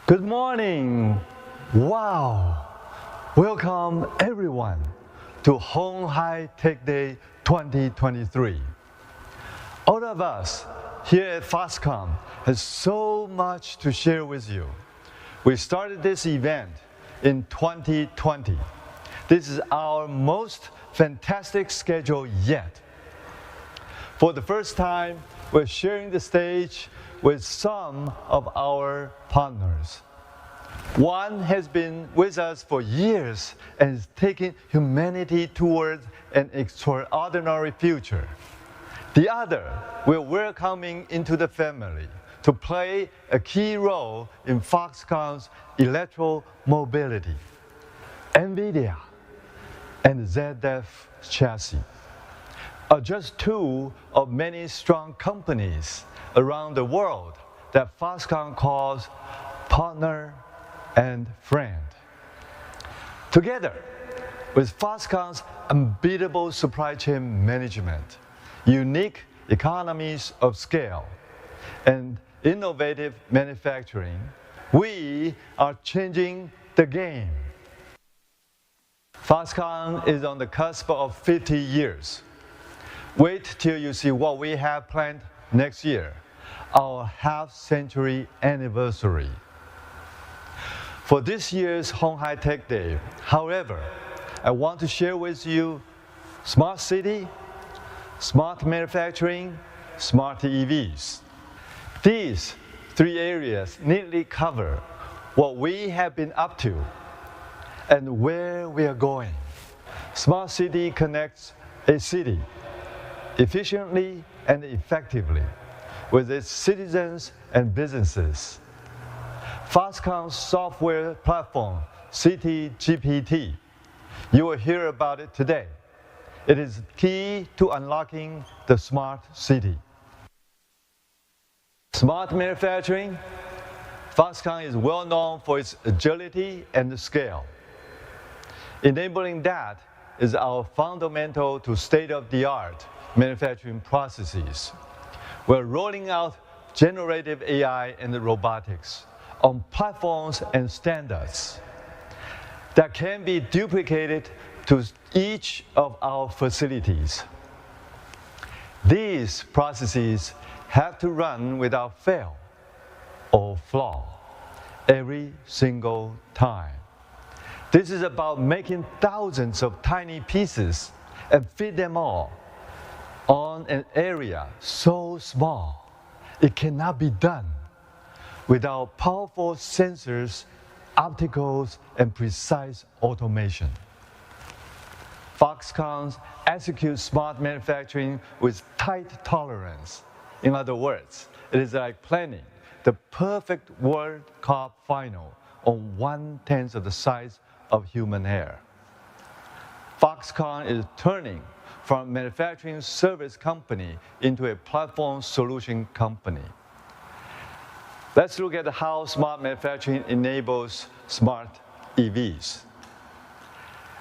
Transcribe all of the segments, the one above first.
Good morning. Wow. Welcome everyone to鴻海Tech Day 2023. All of us here at Foxconn has so much to share with you. We started this event in 2020. This is our most fantastic schedule yet. For the first time, we're sharing the stage with some of our partners. One has been with us for years and is taking humanity towards an extraordinary future. The other we're welcoming into the family to play a key role in Foxconn's electromobility. Nvidia and ZF Chassis are just two of many strong companies around the world that Foxconn calls partner and friend. Together with Foxconn's unbeatable supply chain management, unique economies of scale, and innovative manufacturing, we are changing the game. Foxconn is on the cusp of 50 years. Wait till you see what we have planned next year, our half-century anniversary. For this year's鴻海Tech Day, however, I want to share with you smart city, smart manufacturing, smart EVs. These three areas neatly cover what we have been up to and where we are going. Smart city connects a city efficiently and effectively with its citizens and businesses. Foxconn's software platform, CityGPT, you will hear about it today. It is key to unlocking the smart city. Smart manufacturing, Foxconn is well known for its agility and scale. Enabling that is our fundamental to state-of-the-art manufacturing processes. We're rolling out generative AI and robotics on platforms and standards that can be duplicated to each of our facilities. These processes have to run without fail or flaw every single time. This is about making thousands of tiny pieces and fit them all on an area so small it cannot be done without powerful sensors, opticals, and precise automation. Foxconn executes smart manufacturing with tight tolerance. In other words, it is like planning the perfect World Cup final on 1/10 of the size of human hair. Foxconn is turning from a manufacturing service company into a platform solution company. Let's look at how smart manufacturing enables smart EVs.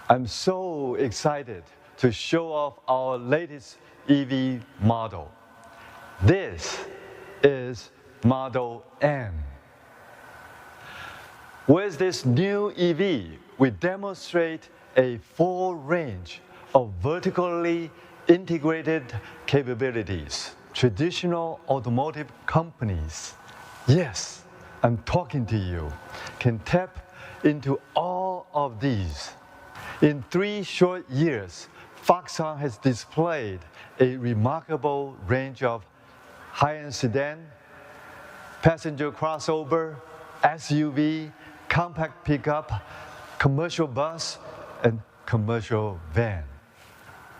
I'm so excited to show off our latest EV model. This is Model N. With this new EV, we demonstrate a full range of vertically integrated capabilities. Traditional automotive companies, yes, I'm talking to you, can tap into all of these. In 3 short years, Foxconn has displayed a remarkable range of high-end sedan, passenger crossover, SUV, compact pickup, commercial bus, and commercial van.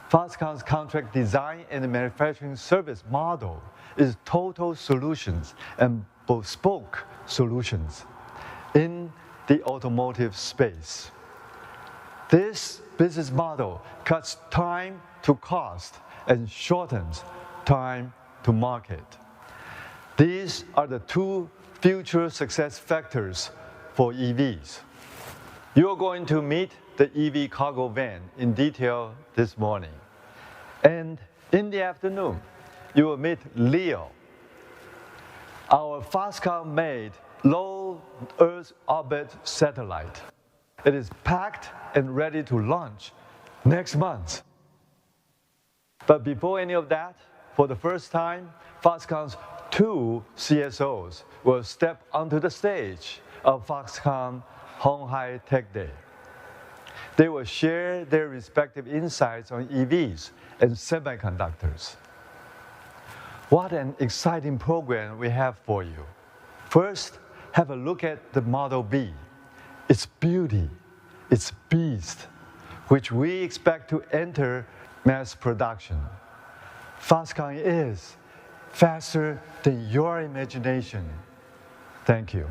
Foxconn's contract design and manufacturing service model is total solutions and bespoke solutions in the automotive space. This business model cuts time to cost and shortens time to market. These are the 2 future success factors for EVs. You're going to meet the EV cargo van in detail this morning. And in the afternoon, you will meet Leo, our Foxconn-made low Earth orbit satellite. It is packed and ready to launch next month. But before any of that, for the first time, Foxconn's 2 CSOs will step onto the stage of Foxconn鴻海Tech Day. They will share their respective insights on EVs and semiconductors. What an exciting program we have for you. First, have a look at the Model B, its beauty, its beast, which we expect to enter mass production. Foxconn is faster than your imagination. Thank you.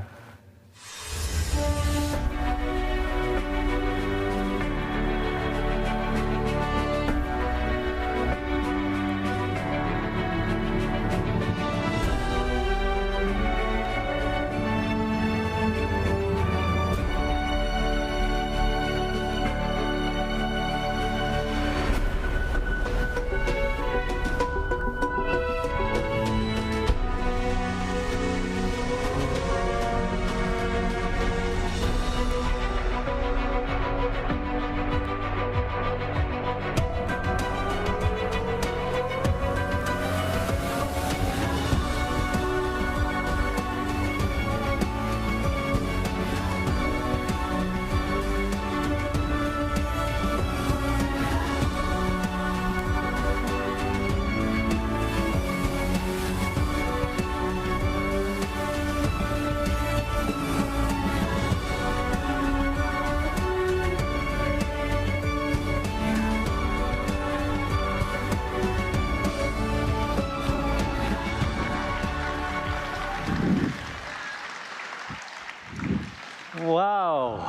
Wow.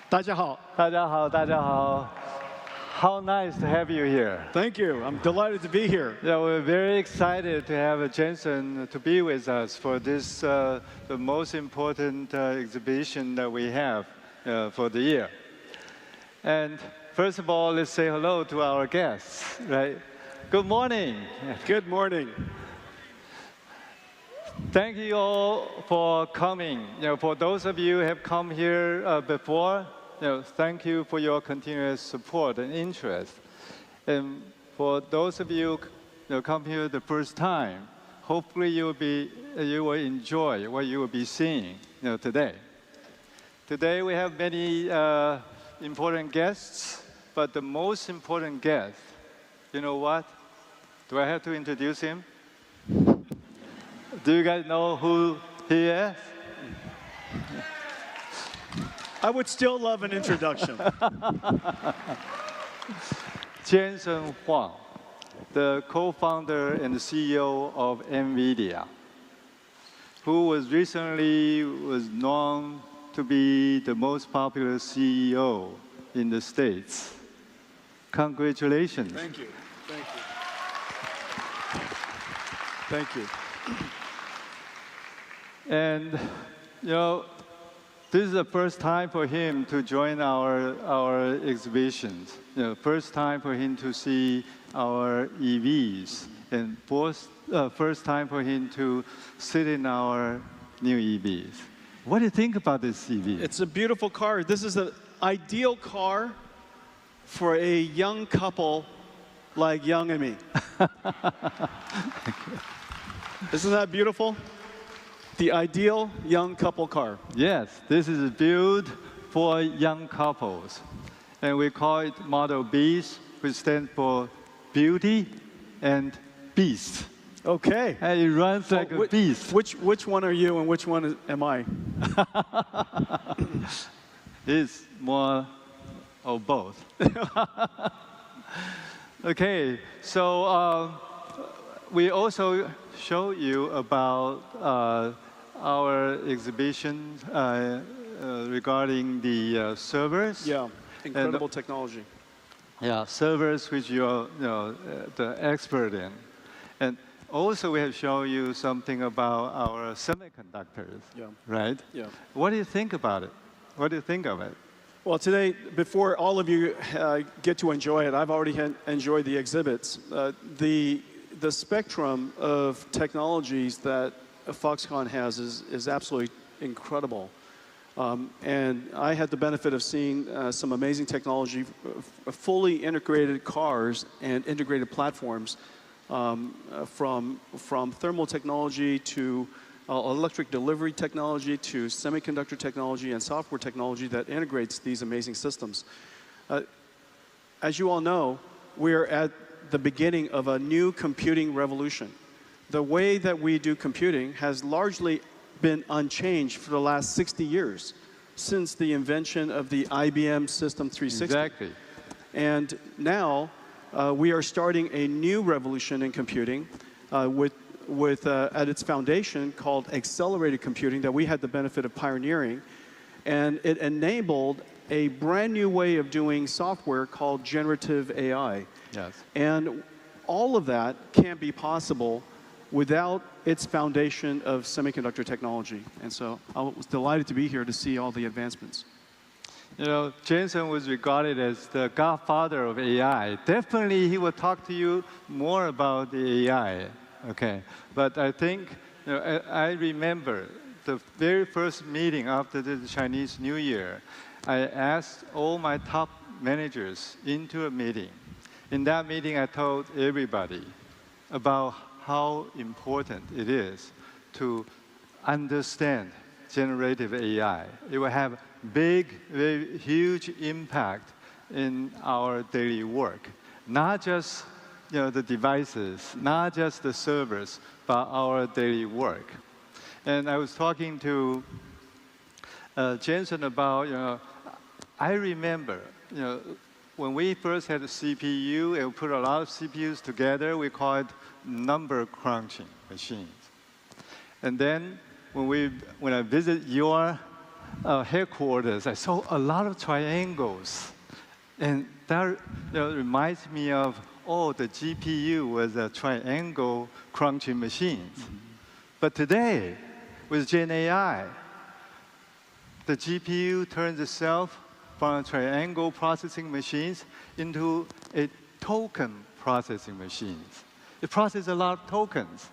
大家好. 大家好, 大家好. How nice to have you here. Thank you. I'm delighted to be here. Yeah, we're very excited to have Jensen to be with us for this, the most important exhibition that we have for the year. And first of all, let's say hello to our guests, right? Good morning. Good morning. Thank you all for coming. For those of you who have come here before, thank you for your continuous support and interest. And for those of you who come here the first time, hopefully you will enjoy what you will be seeing today. Today we have many important guests, but the most important guest, you know what? Do I have to introduce him? Do you guys know who he is? I would still love an introduction. Jensen Huang, the co-founder and CEO of Nvidia, who was recently known to be the most popular CEO in the States. Congratulations. Thank you. Thank you. Thank you. And, this is the first time for him to join our exhibitions. First time for him to see our EVs, and first time for him to sit in our new EVs. What do you think about this EV? It's a beautiful car. This is an ideal car for a young couple like Young and me. Isn't that beautiful? The ideal young couple car. Yes, this is built for young couples. And we call it Model B, which stands for Beauty and Beast. Okay. And it runs like a beast. Which one are you and which one am I? It's more of both. Okay, so we also show you about our exhibition regarding the servers. Yeah, incredible technology. Yeah, servers which you are the expert in. And also we have shown you something about our semiconductors, right? Yeah. What do you think about it? What do you think of it? Well, today, before all of you get to enjoy it, I've already enjoyed the exhibits. The spectrum of technologies that Foxconn has is absolutely incredible. And I had the benefit of seeing some amazing technology, fully integrated cars and integrated platforms, from thermal technology to electric delivery technology to semiconductor technology and software technology that integrates these amazing systems. As you all know, we're at the beginning of a new computing revolution. The way that we do computing has largely been unchanged for the last 60 years, since the invention of the IBM System 360. Exactly. And now we are starting a new revolution in computing with at its foundation called accelerated computing that we had the benefit of pioneering. And it enabled a brand new way of doing software called generative AI. Yes. And all of that can't be possible without its foundation of semiconductor technology. And so I was delighted to be here to see all the advancements. You know, Jensen was regarded as the godfather of AI. Definitely, he will talk to you more about the AI, okay? But I think, you know, I remember the very first meeting after the Chinese New Year, I asked all my top managers into a meeting. In that meeting, I told everybody about how important it is to understand generative AI. It will have big, very huge impact in our daily work. Not just, you know, the devices, not just the servers, but our daily work. And I was talking to Jensen about, you know, I remember, you know, when we first had a CPU and put a lot of CPUs together, we call it number crunching machines. And then when I visit your headquarters, I saw a lot of triangles. And that, you know, reminds me of, oh, the GPU was a triangle crunching machines. Mm-hmm. But today, with Gen AI, the GPU turns itself from triangle processing machines into a token processing machines. It processes a lot of tokens.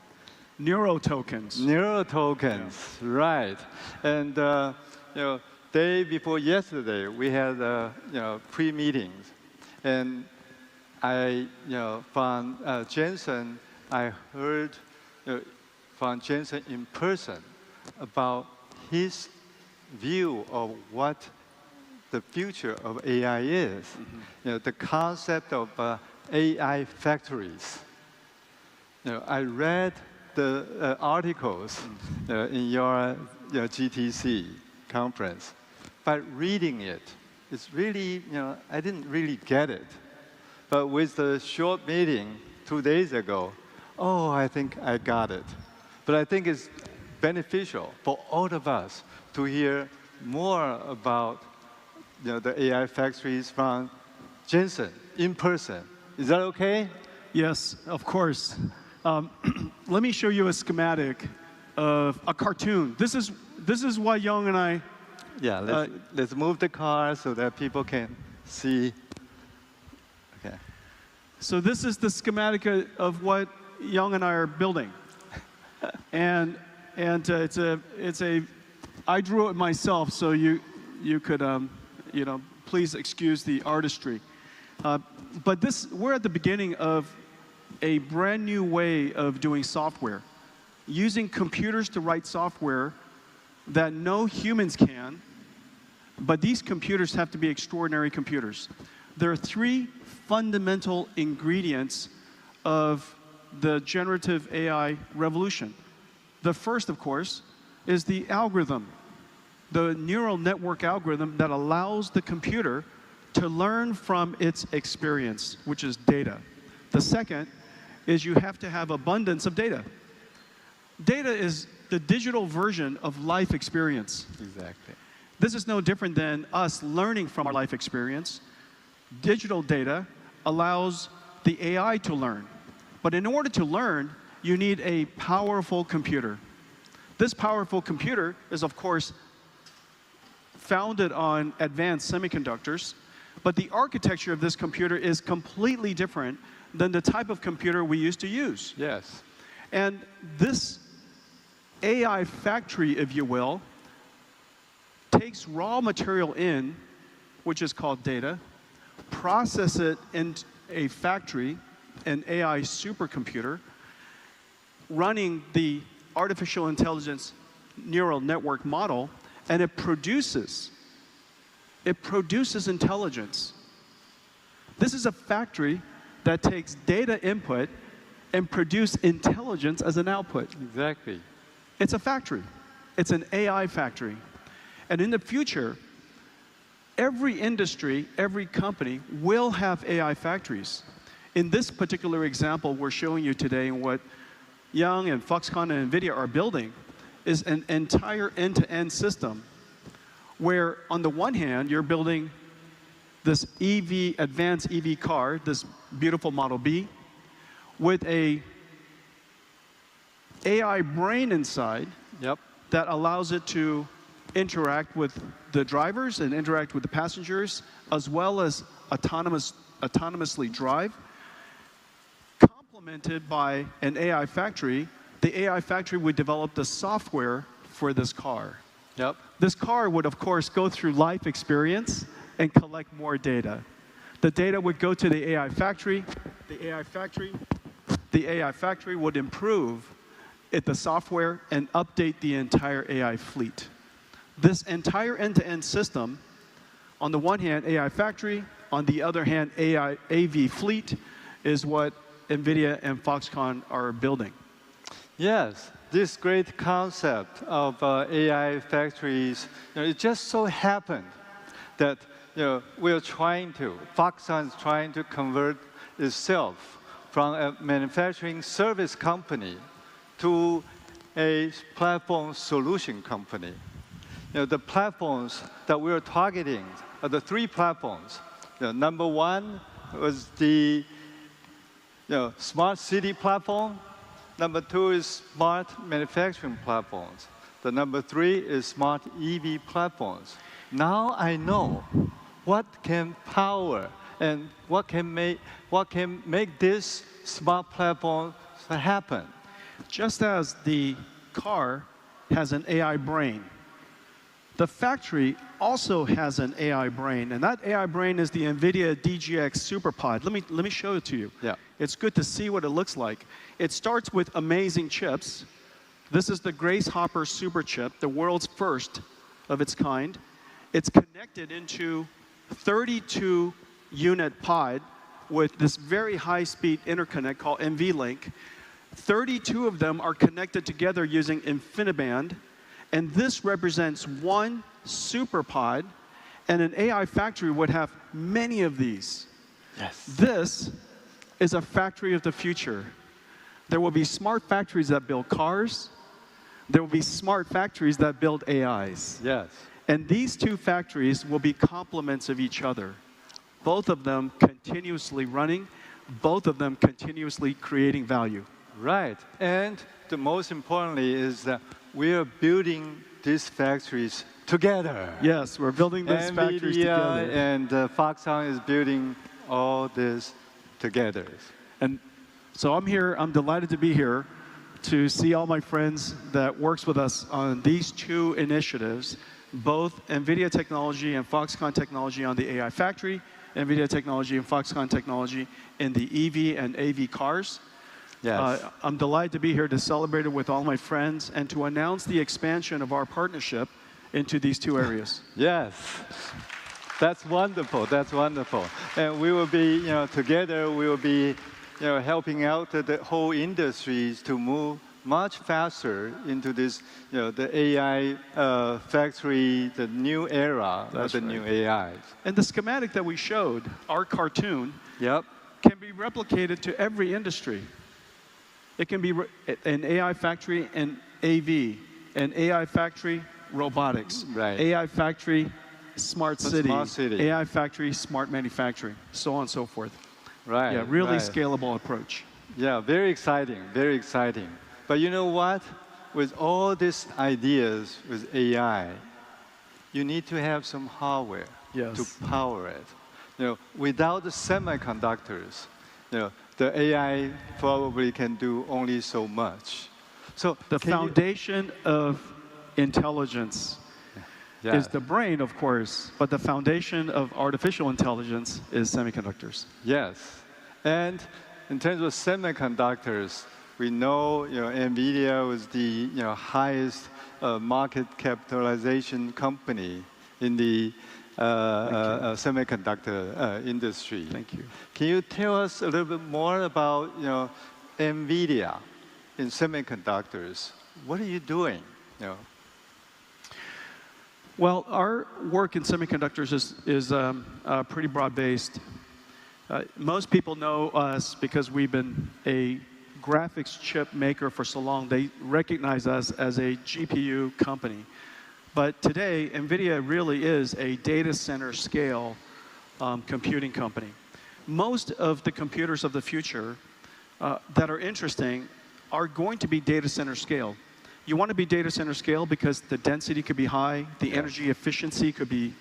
Neurotokens. Neurotokens, yeah. Right. And you know, day before yesterday, we had you know, pre-meetings, and I, you know, from Jensen, I heard, you know, from Jensen in person about his view of what the future of AI is. Mm-hmm. You know, the concept of AI factories. You know, I read the articles in your GTC conference, but reading it, it's really, you know, I didn't really get it. But with the short meeting 2 days ago, oh, I think I got it. But I think it's beneficial for all of us to hear more about, you know, the AI factories from Jensen in person. Is that okay? Yes, of course. Let me show you a schematic of a cartoon. This is what Young and I. Yeah, let's move the car so that people can see. Okay. So this is the schematic of what Young and I are building, and it's a I drew it myself, so you could you know, please excuse the artistry. But we're at the beginning of a brand new way of doing software, using computers to write software that no humans can, but these computers have to be extraordinary computers. There are 3 fundamental ingredients of the generative AI revolution. The first, of course, is the algorithm, the neural network algorithm that allows the computer to learn from its experience, which is data. The second is you have to have abundance of data. Data is the digital version of life experience. Exactly. This is no different than us learning from our life experience. Digital data allows the AI to learn. But in order to learn, you need a powerful computer. This powerful computer is, of course, founded on advanced semiconductors, but the architecture of this computer is completely different than the type of computer we used to use. Yes. And this AI factory, if you will, takes raw material in, which is called data, process it in a factory, an AI supercomputer, running the artificial intelligence neural network model, and it produces intelligence. This is a factory that takes data input and produce intelligence as an output. Exactly. It's a factory. It's an AI factory. And in the future, every industry, every company will have AI factories. In this particular example we're showing you today, what Young and Foxconn and Nvidia are building is an entire end-to-end system where, on the one hand, you're building this advanced EV car, this beautiful Model B, with a AI brain inside that allows it to interact with the drivers and interact with the passengers, as well as autonomously drive, complemented by an AI factory. The AI factory would develop the software for this car. This car would, of course, go through life experience and collect more data. The data would go to the AI factory. The AI factory would improve the software and update the entire AI fleet. This entire end-to-end system, on the one hand, AI factory, on the other hand, AV fleet, is what Nvidia and Foxconn are building. Yes, this great concept of AI factories, it just so happened that Foxconn is trying to convert itself from a manufacturing service company to a platform solution company. The platforms that we are targeting are the three platforms. Number one was the smart city platform. Number two is smart manufacturing platforms. The number three is smart EV platforms. Now I know what can power and what can make this smart platform happen. Just as the car has an AI brain, the factory also has an AI brain, and that AI brain is the Nvidia DGX SuperPod. Let me show it to you. It's good to see what it looks like. It starts with amazing chips. This is the Grace Hopper Super Chip, the world's first of its kind. It's connected into 32-unit pod with this very high-speed interconnect called NVLink. 32 of them are connected together using InfiniBand. And this represents one SuperPod, and an AI factory would have many of these. This is a factory of the future. There will be smart factories that build cars. There will be smart factories that build AIs. And these two factories will be complements of each other. Both of them continuously running, both of them continuously creating value. Right. And the most importantly is that we are building these factories together. Yes, we're building these factories together. And Foxconn is building all this together. And so I'm here, I'm delighted to be here to see all my friends that works with us on these two initiatives, both NVIDIA technology and Foxconn technology on the AI factory, NVIDIA technology and Foxconn technology in the EV and AV cars. I'm delighted to be here to celebrate it with all my friends and to announce the expansion of our partnership into these two areas. That's wonderful. That's wonderful. And we will be, together, we will be, helping out the whole industries to move much faster into this, the AI factory, the new era of the new AIs. And the schematic that we showed, our cartoon, can be replicated to every industry. It can be an AI factory and AV, an AI factory, robotics, AI factory, smart city, AI factory, smart manufacturing, so on and so forth. Really scalable approach. Very exciting, very exciting. But you know what? With all these ideas with AI, you need to have some hardware to power it. Without the semiconductors, the AI probably can do only so much. So The foundation of intelligence is the brain, of course, but the foundation of artificial intelligence is semiconductors. Yes, and in terms of semiconductors, we know, Nvidia was the highest market capitalization company in the semiconductor industry. Thank you. Can you tell us a little bit more about Nvidia in semiconductors? What are you doing? Well, our work in semiconductors is pretty broad-based. Most people know us because we've been a graphics chip maker for so long. They recognize us as a GPU company. But today, Nvidia really is a data center scale computing company. Most of the computers of the future that are interesting are going to be data center scale. You want to be data center scale because the density could be high, the energy efficiency could be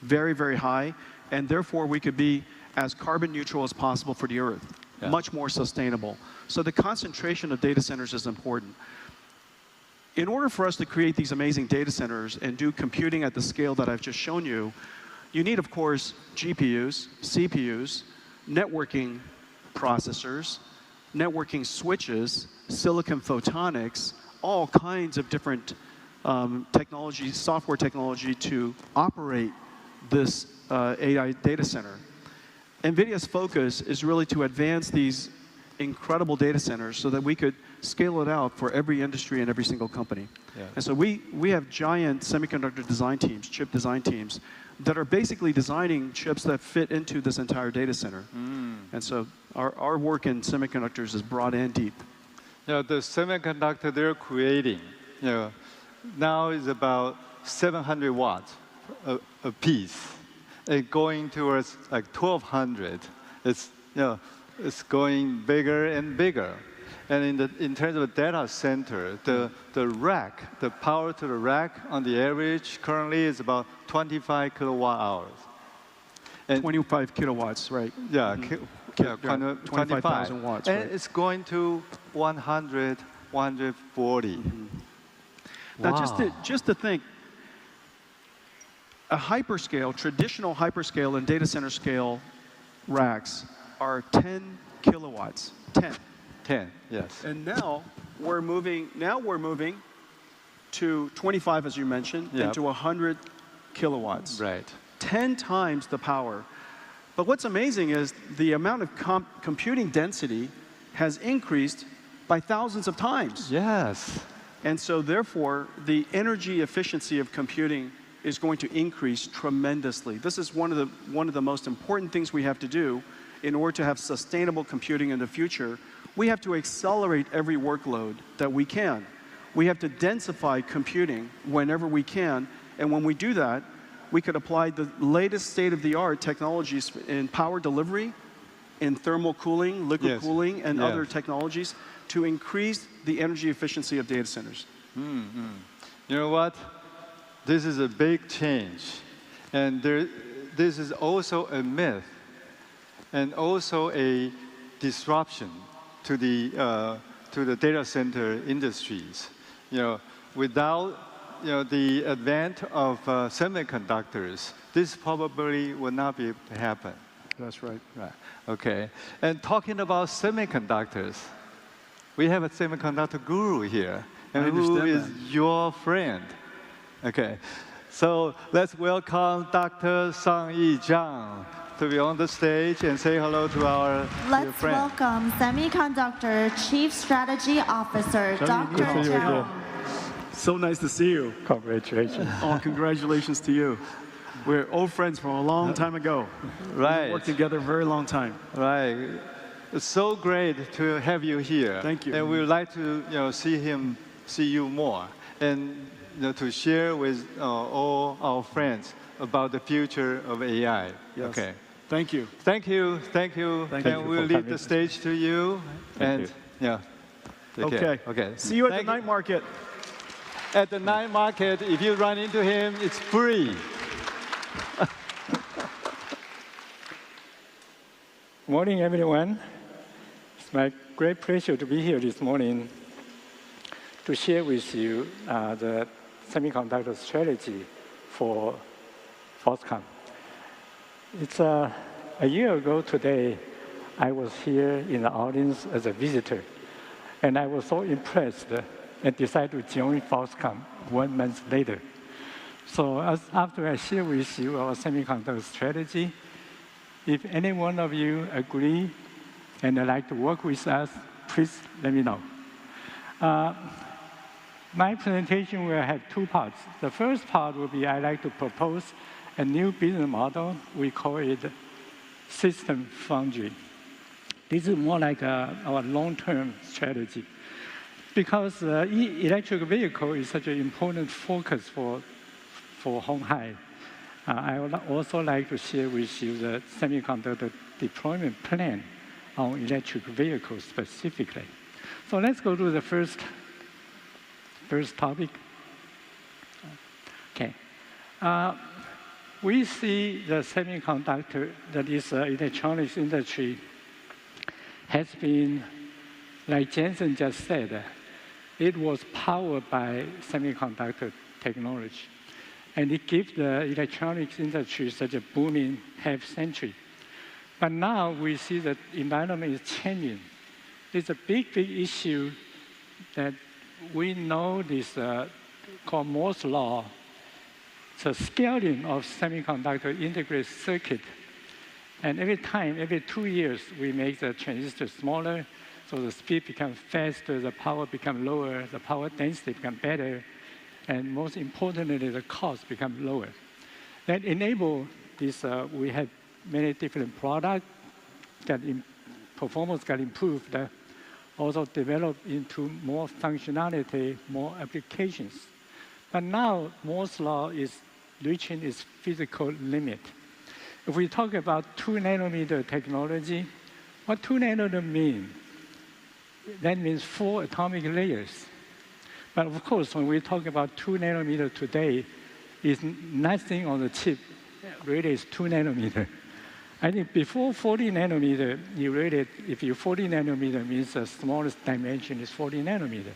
very, very high, and therefore we could be as carbon neutral as possible for the Earth, much more sustainable. So the concentration of data centers is important. In order for us to create these amazing data centers and do computing at the scale that I've just shown you, you need, of course, GPUs, CPUs, networking processors, networking switches, silicon photonics, all kinds of different technology, software technology to operate this AI data center. NVIDIA's focus is really to advance these incredible data centers so that we could scale it out for every industry and every single company. And so we have giant semiconductor design teams, chip design teams, that are basically designing chips that fit into this entire data center. And so our work in semiconductors is broad and deep. The semiconductor they're creating, now is about 700 watts a piece. And going towards like 1,200, it's going bigger and bigger. And in terms of data center, the rack, the power to the rack on the average currently is about 25 kilowatt hours. And 25 kilowatts, right? 25,000 watts. And it's going to 100, 140. Now, just to think, a hyperscale, traditional hyperscale and data center scale racks are 10 kilowatts. 10, yes. And now we're moving to 25, as you mentioned, and to 100 kilowatts. Right. 10 times the power. But what's amazing is the amount of computing density has increased by thousands of times. Yes. And so therefore, the energy efficiency of computing is going to increase tremendously. This is one of the most important things we have to do in order to have sustainable computing in the future. We have to accelerate every workload that we can. We have to densify computing whenever we can, and when we do that, we could apply the latest state-of-the-art technologies in power delivery, in thermal cooling, liquid cooling, and other technologies to increase the energy efficiency of data centers. You know what? This is a big change, and this is also a myth, and also a disruption to the data center industries. Without the advent of semiconductors, this probably would not be able to happen. That's right. Right. Okay. And talking about semiconductors, we have a semiconductor guru here, and who is your friend. Okay. So let's welcome Dr. Sang-Yi Zhang to be on the stage and say hello to our dear friend. Let's welcome Semiconductor Chief Strategy Officer, Dr. Zhang. So nice to see you. Congratulations. Oh, congratulations to you. We're old friends from a long time ago. Right. We worked together a very long time. Right. It's so great to have you here. Thank you. And we would like to see you more, and to share with all our friends about the future of AI. Yes. Okay. Thank you. Thank you. Thank you. Thank you. And we'll leave the stage to you. Thank you. Take care. Okay. See you at the night market. At the night market, if you run into him, it's free. Morning, everyone. It's my great pleasure to be here this morning to share with you the semiconductor strategy for Foxconn. It's a year ago today, I was here in the audience as a visitor, and I was so impressed and decided to join Foxconn 1 month later. So after I share with you our semiconductor strategy, if any one of you agree and would like to work with us, please let me know. My presentation will have 2 parts. The first part will be I'd like to propose a new business model. We call it system foundry. This is more like our long-term strategy. Because electric vehicle is such an important focus for Honghai, I would also like to share with you the semiconductor deployment plan on electric vehicles specifically. So let's go to the first topic. Okay. We see the semiconductor, that is electronics industry, has been, like Jensen just said, it was powered by semiconductor technology. And it gives the electronics industry such a booming half-century. But now we see that environment is changing. It's a big issue that we know this called Moore's law. The scaling of semiconductor integrated circuit. And every 2 years, we make the transistor smaller, so the speed becomes faster, the power becomes lower, the power density becomes better, and most importantly, the cost becomes lower. That enable this, we have many different products that performance got improved, also developed into more functionality, more applications. But now, Moore's law is reaching its physical limit. If we talk about 2 nanometer technology, what 2 nanometer mean? That means 4 atomic layers. But of course, when we talk about 2 nanometer today, it's nothing on the chip. Really, it's 2 nanometer. I think before 40 nanometer, if you 40 nanometer means the smallest dimension is 40 nanometer.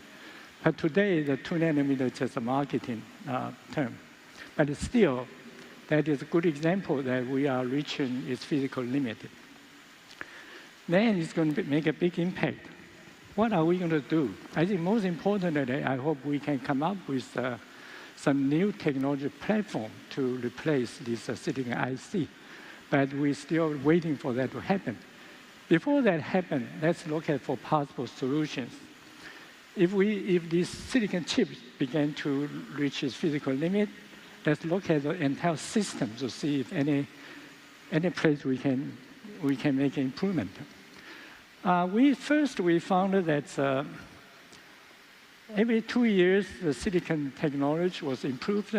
But today, the 2 nanometer is just a marketing term. But still, that is a good example that we are reaching its physical limit. Then it's going to make a big impact. What are we going to do? I think most importantly, I hope we can come up with some new technology platform to replace this silicon IC. But we're still waiting for that to happen. Before that happens, let's look at for possible solutions. If these silicon chips begin to reach its physical limit, let's look at the entire system to see if any place we can make improvement. We found that every 2 years the silicon technology was improved,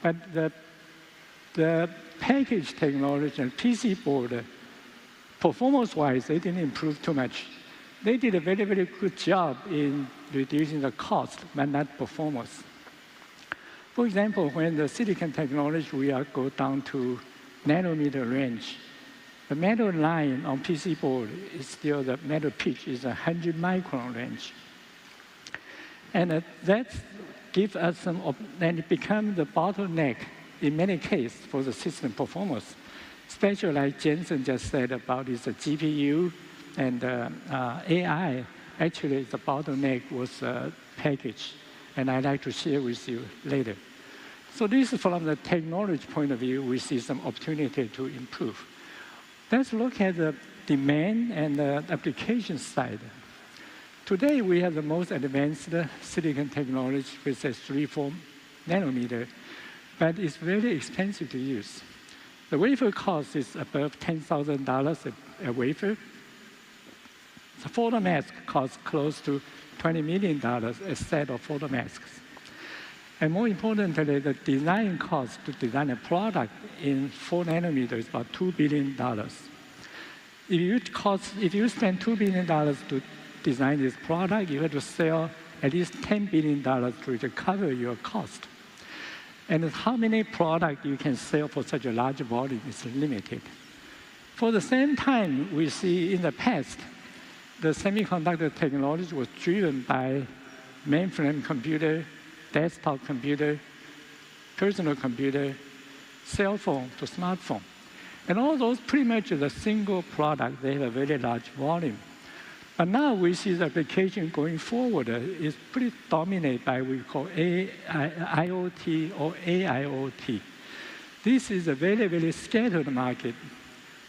but the package technology and PC board, performance-wise, they didn't improve too much. They did a very, very good job in reducing the cost, but not performance. For example, when the silicon technology go down to nanometer range, the metal line on PC board is still the metal pitch is 100 micron range. And that gives us some, and it becomes the bottleneck in many cases for the system performance, especially like Jensen just said about this GPU and AI. Actually, the bottleneck was package, and I'd like to share with you later. So this is from the technology point of view, we see some opportunity to improve. Let's look at the demand and the application side. Today, we have the most advanced silicon technology with a 3-4 nanometer, but it's very expensive to use. The wafer cost is above $10,000 a wafer. The photomask costs close to $20 million a set of photomasks. And more importantly, the design cost to design a product in 4 nanometers is about $2 billion. If you spend $2 billion to design this product, you have to sell at least $10 billion to recover your cost. And how many products you can sell for such a large volume is limited. For the same time, we see in the past, the semiconductor technology was driven by mainframe computer, desktop computer, personal computer, cell phone to smartphone. And all those pretty much is a single product. They have a very large volume. But now we see the application going forward is pretty dominated by what we call IoT or AIoT. This is a very, very scattered market.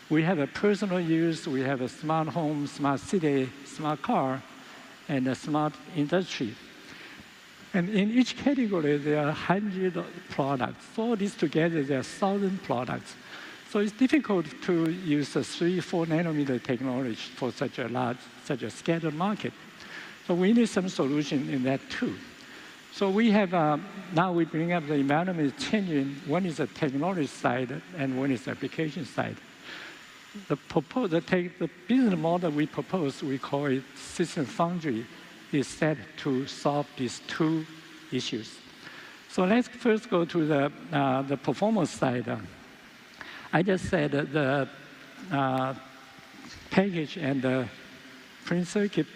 We have a personal use, we have a smart home, smart city, smart car, and a smart industry. And in each category, there are hundreds of products. All these together, there are 1,000 products. So it's difficult to use a 3-4 nanometer technology for such a scattered market. So we need some solution in that too. So we have, now we bring up the environment is changing. One is the technology side and one is the application side. The business model we propose, we call it System Foundry, is set to solve these two issues. So let's first go to the performance side. I just said that the package and the print circuit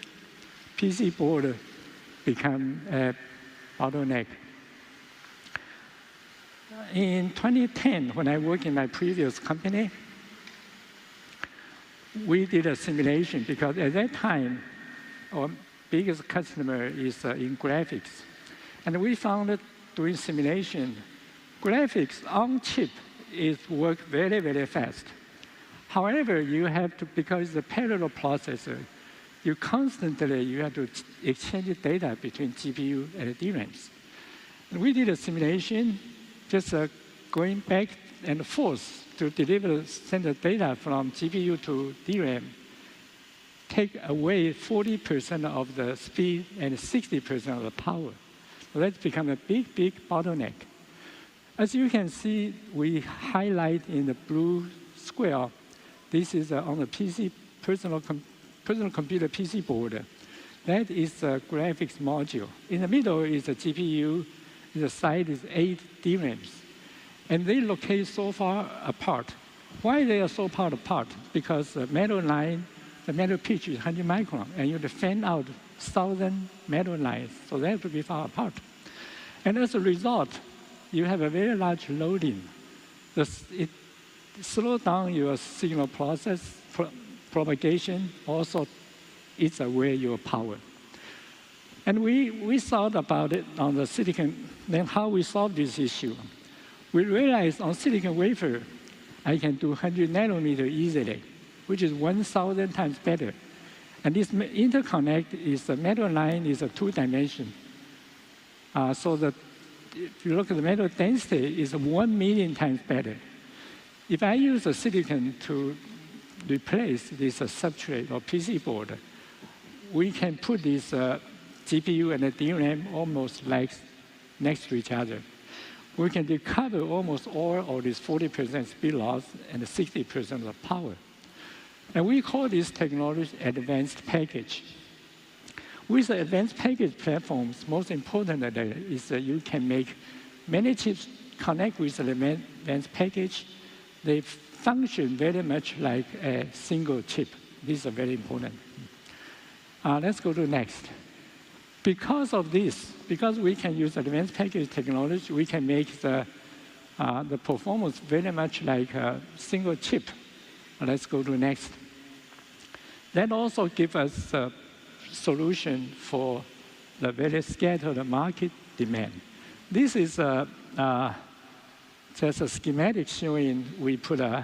PC board become a bottleneck. In 2010, when I worked in my previous company, we did a simulation because at that time, our biggest customer is in graphics. And we found that doing simulation, graphics on chip work very, very fast. However, you have to, because it's a parallel processor, you have to exchange data between GPU and DRAMs. And we did a simulation, just going back and forth to send the data from GPU to DRAM, take away 40% of the speed and 60% of the power. So that's become a big, big bottleneck. As you can see, we highlight in the blue square, this is on the PC, personal computer PC board. That is the graphics module. In the middle is the GPU, the side is 8 DRAMs. And they locate so far apart. Why they are so far apart? Because the metal line, the metal pitch is 100 micron, and you have to fan out 1,000 metal lines, so they have to be far apart. And as a result, you have a very large loading. It slows down your signal process, propagation, also eats away your power. And we thought about it on the silicon, then how we solve this issue. We realized on silicon wafer, I can do 100 nanometer easily, which is 1,000 times better. And this interconnect is the metal line is a 2-dimension. So that if you look at the metal density, is 1 million times better. If I use a silicon to replace this substrate or PC board, we can put this GPU and the DRAM almost like next to each other. We can recover almost all of this 40% speed loss and 60% of the power. And we call this technology advanced package. With the advanced package platforms, most important is that you can make many chips connect with the advanced package. They function very much like a single chip. This is very important. Let's go to next. Because of this, because we can use advanced package technology, we can make the performance very much like a single chip. Let's go to next. That also gives us a solution for the very scattered market demand. This is just a schematic showing we put a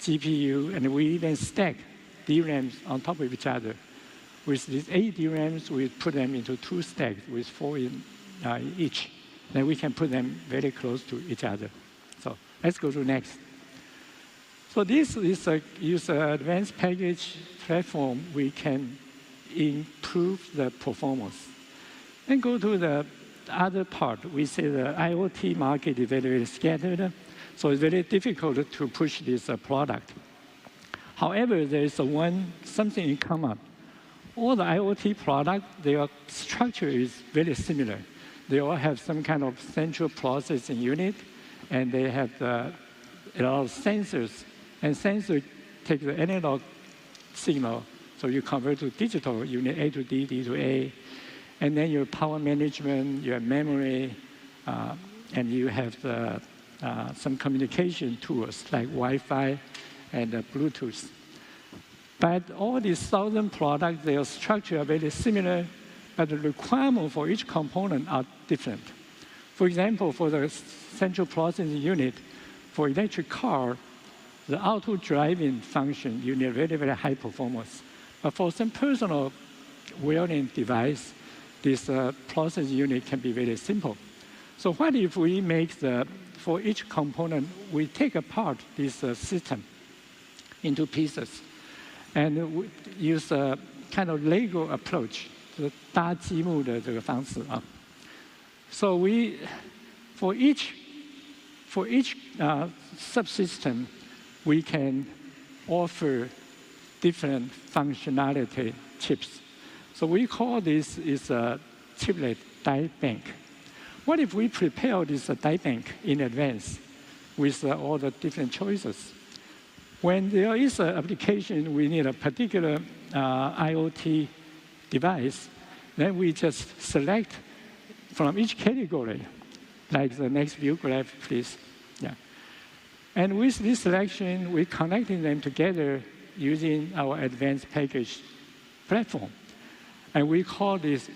GPU and we even stack DRAMs on top of each other. With these 8 DRAMs, we put them into 2 stacks with 4 in each. Then we can put them very close to each other. So let's go to next. So this is use an advanced package platform. We can improve the performance. Then go to the other part. We say the IoT market is very, very scattered. So it's very difficult to push this product. However, there is something in common. All the IoT products, their structure is very similar. They all have some kind of central processing unit, and they have a lot of sensors. And sensors take the analog signal, so you convert to digital, unit A to D, D to A. And then your power management, your memory, and you have some communication tools like Wi-Fi and Bluetooth. But all these 1,000 products, their structure are very similar, but the requirements for each component are different. For example, for the central processing unit, for electric car, the auto driving function, you need very, very high performance. But for some personal wearing device, this processing unit can be very simple. So what if we make for each component, we take apart this system into pieces and we use a kind of Lego approach, 搭积木的这个方式啊。So for each subsystem, we can offer different functionality chips. So we call this is a chiplet die bank. What if we prepare this die bank in advance with all the different choices? When there is an application, we need a particular IoT device, then we just select from each category, like the next view graph, please. Yeah. And with this selection, we're connecting them together using our advanced package platform. And we call this,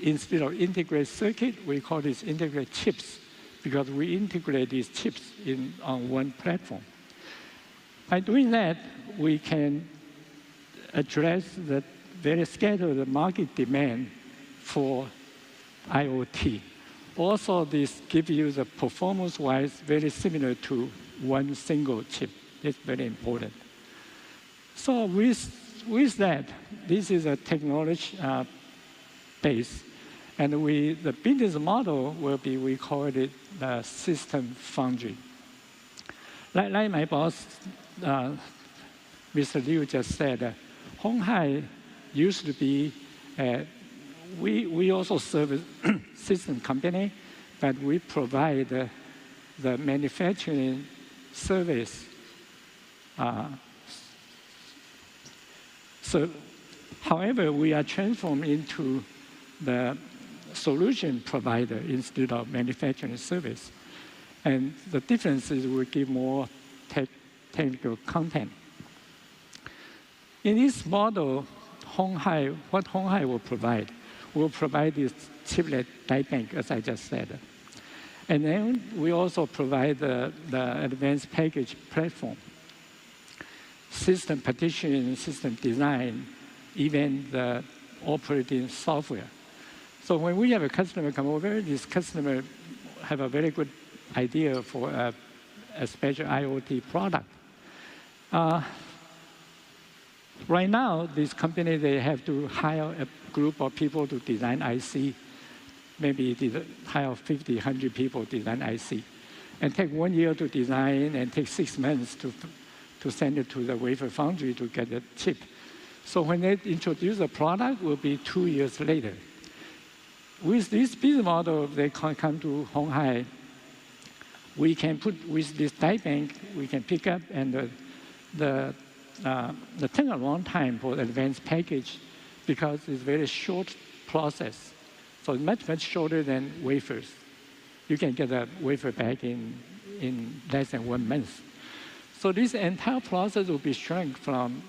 instead of integrated circuit, we call this integrated chips, because we integrate these chips on one platform. By doing that, we can address the very scattered market demand for IoT. Also, this gives you the performance-wise very similar to one single chip. It's very important. So with that, this is a technology base. And the business model will be, we call it the system foundry. Like my boss, Mr. Liu just said, Honghai used to be, we also serve a system company, but we provide the manufacturing service. So, however, we are transformed into the solution provider instead of manufacturing service. And the difference is we give more technical content. In this model, what Honghai will provide this chiplet die bank, as I just said. And then we also provide the advanced package platform, system partition, system design, even the operating software. So when we have a customer come over, this customer have a very good idea for a special IoT product. Right now, this company, they have to hire a group of people to design IC. Maybe hire 50, 100 people design IC. And take 1 year to design and take 6 months to send it to the wafer foundry to get the chip. So when they introduce the product, it will be 2 years later. With this business model, they can come to Honghai. We can put, with this die bank, we can pick up, and the turnaround time for the advanced package, because it's very short process. So it's much, much shorter than wafers. You can get a wafer back in less than 1 month. So this entire process will be shrunk from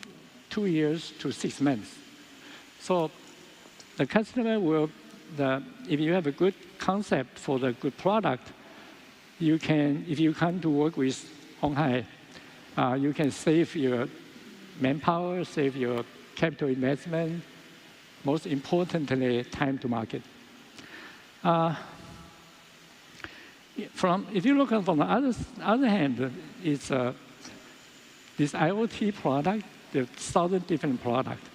2 years to 6 months. So the customer will, if you have a good concept for the good product, you can, if you come to work with Honghai, you can save your manpower, save your capital investment, most importantly, time to market. If you look at from the other hand, it's this IoT product, there are 1,000 different products.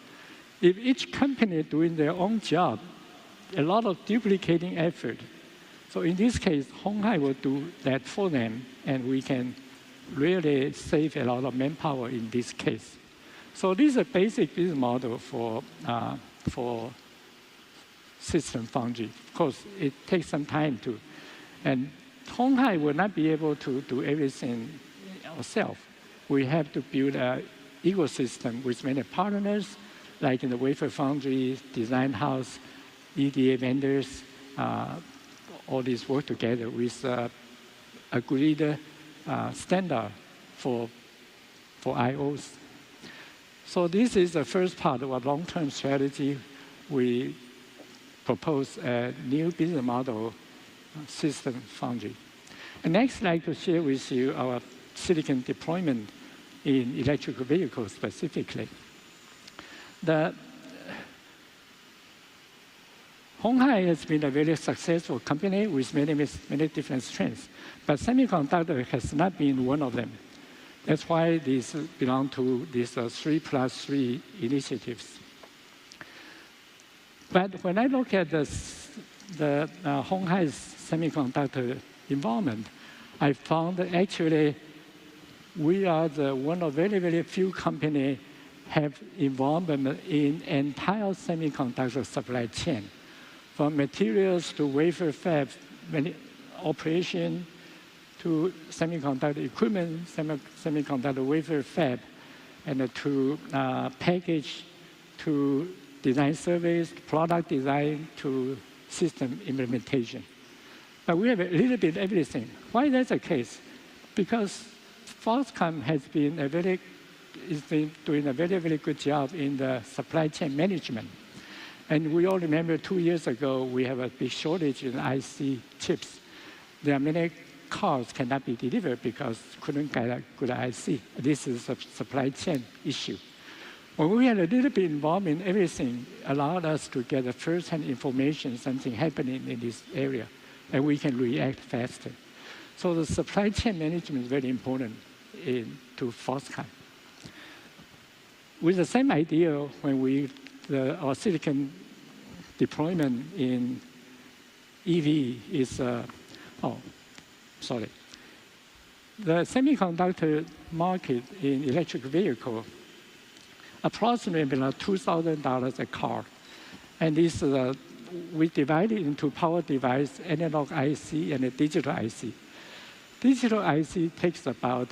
If each company doing their own job, a lot of duplicating effort. So in this case, Honghai will do that for them, and we can really save a lot of manpower in this case. So this is a basic business model for system foundry. Of course, it takes some time to, and Honghai will not be able to do everything ourselves. We have to build an ecosystem with many partners, like in the wafer foundry, design house, EDA vendors, all these work together with agreed standard for IOs. So this is the first part of our long-term strategy. We propose a new business model, system foundry. And next, I'd like to share with you our silicon deployment in electric vehicles specifically. The Honghai has been a very successful company with many different strengths, but semiconductor has not been one of them. That's why these belong to these 3+3 initiatives. But when I look at the Honghai's semiconductor involvement, I found that actually we are one of very few companies have involvement in entire semiconductor supply chain, from materials to wafer fab operation to semiconductor equipment, semiconductor wafer fab, and to package, to design service, product design, to system implementation. But we have a little bit of everything. Why that's the case? Because Foxconn has been doing a very good job in the supply chain management. And we all remember 2 years ago, we have a big shortage in IC chips. There are many cars cannot be delivered because couldn't get a good IC. This is a supply chain issue. When we had a little bit involved in everything, allowed us to get a first-hand information, something happening in this area, and we can react faster. So the supply chain management is very important to Foxconn. With the same idea, when our silicon deployment in EV is, the semiconductor market in electric vehicle, approximately about $2,000 a car. And this, we divide it into power device, analog IC, and a digital IC. Digital IC takes about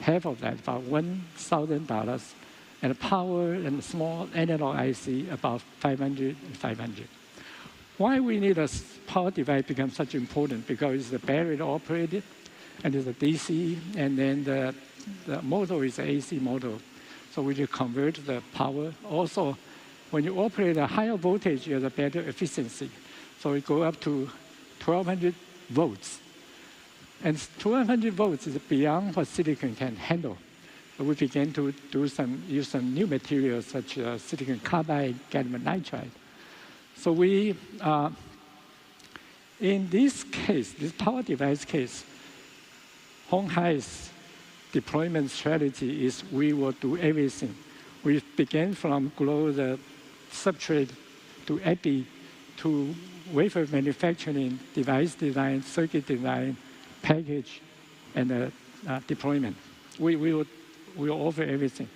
half of that, about $1,000, and power and small analog IC about 500. Why we need a power device becomes such important? Because it's the battery operated, and it's a DC, and then the motor is an AC motor. So we just convert the power. Also, when you operate a higher voltage, you have a better efficiency. So we go up to 1,200 volts. And 1,200 volts is beyond what silicon can handle. So we began to use some new materials such as silicon carbide, gallium nitride. So we, in this case, this power device case, Honghai's deployment strategy is we will do everything. We began from grow the substrate to epi to wafer manufacturing, device design, circuit design, package, and deployment. We will offer everything.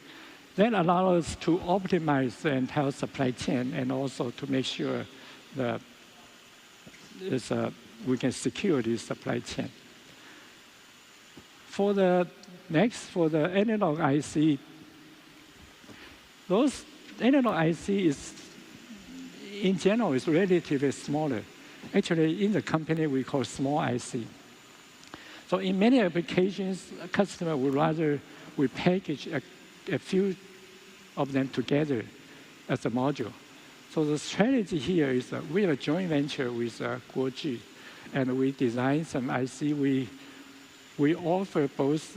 That allows us to optimize the entire supply chain and also to make sure that we can secure this supply chain. For the analog IC, those analog IC in general, is relatively smaller. Actually, in the company, we call small IC. So in many applications, a customer would rather we package a few of them together as a module. So the strategy here is that we have a joint venture with Guoji, and we design some IC. We offer both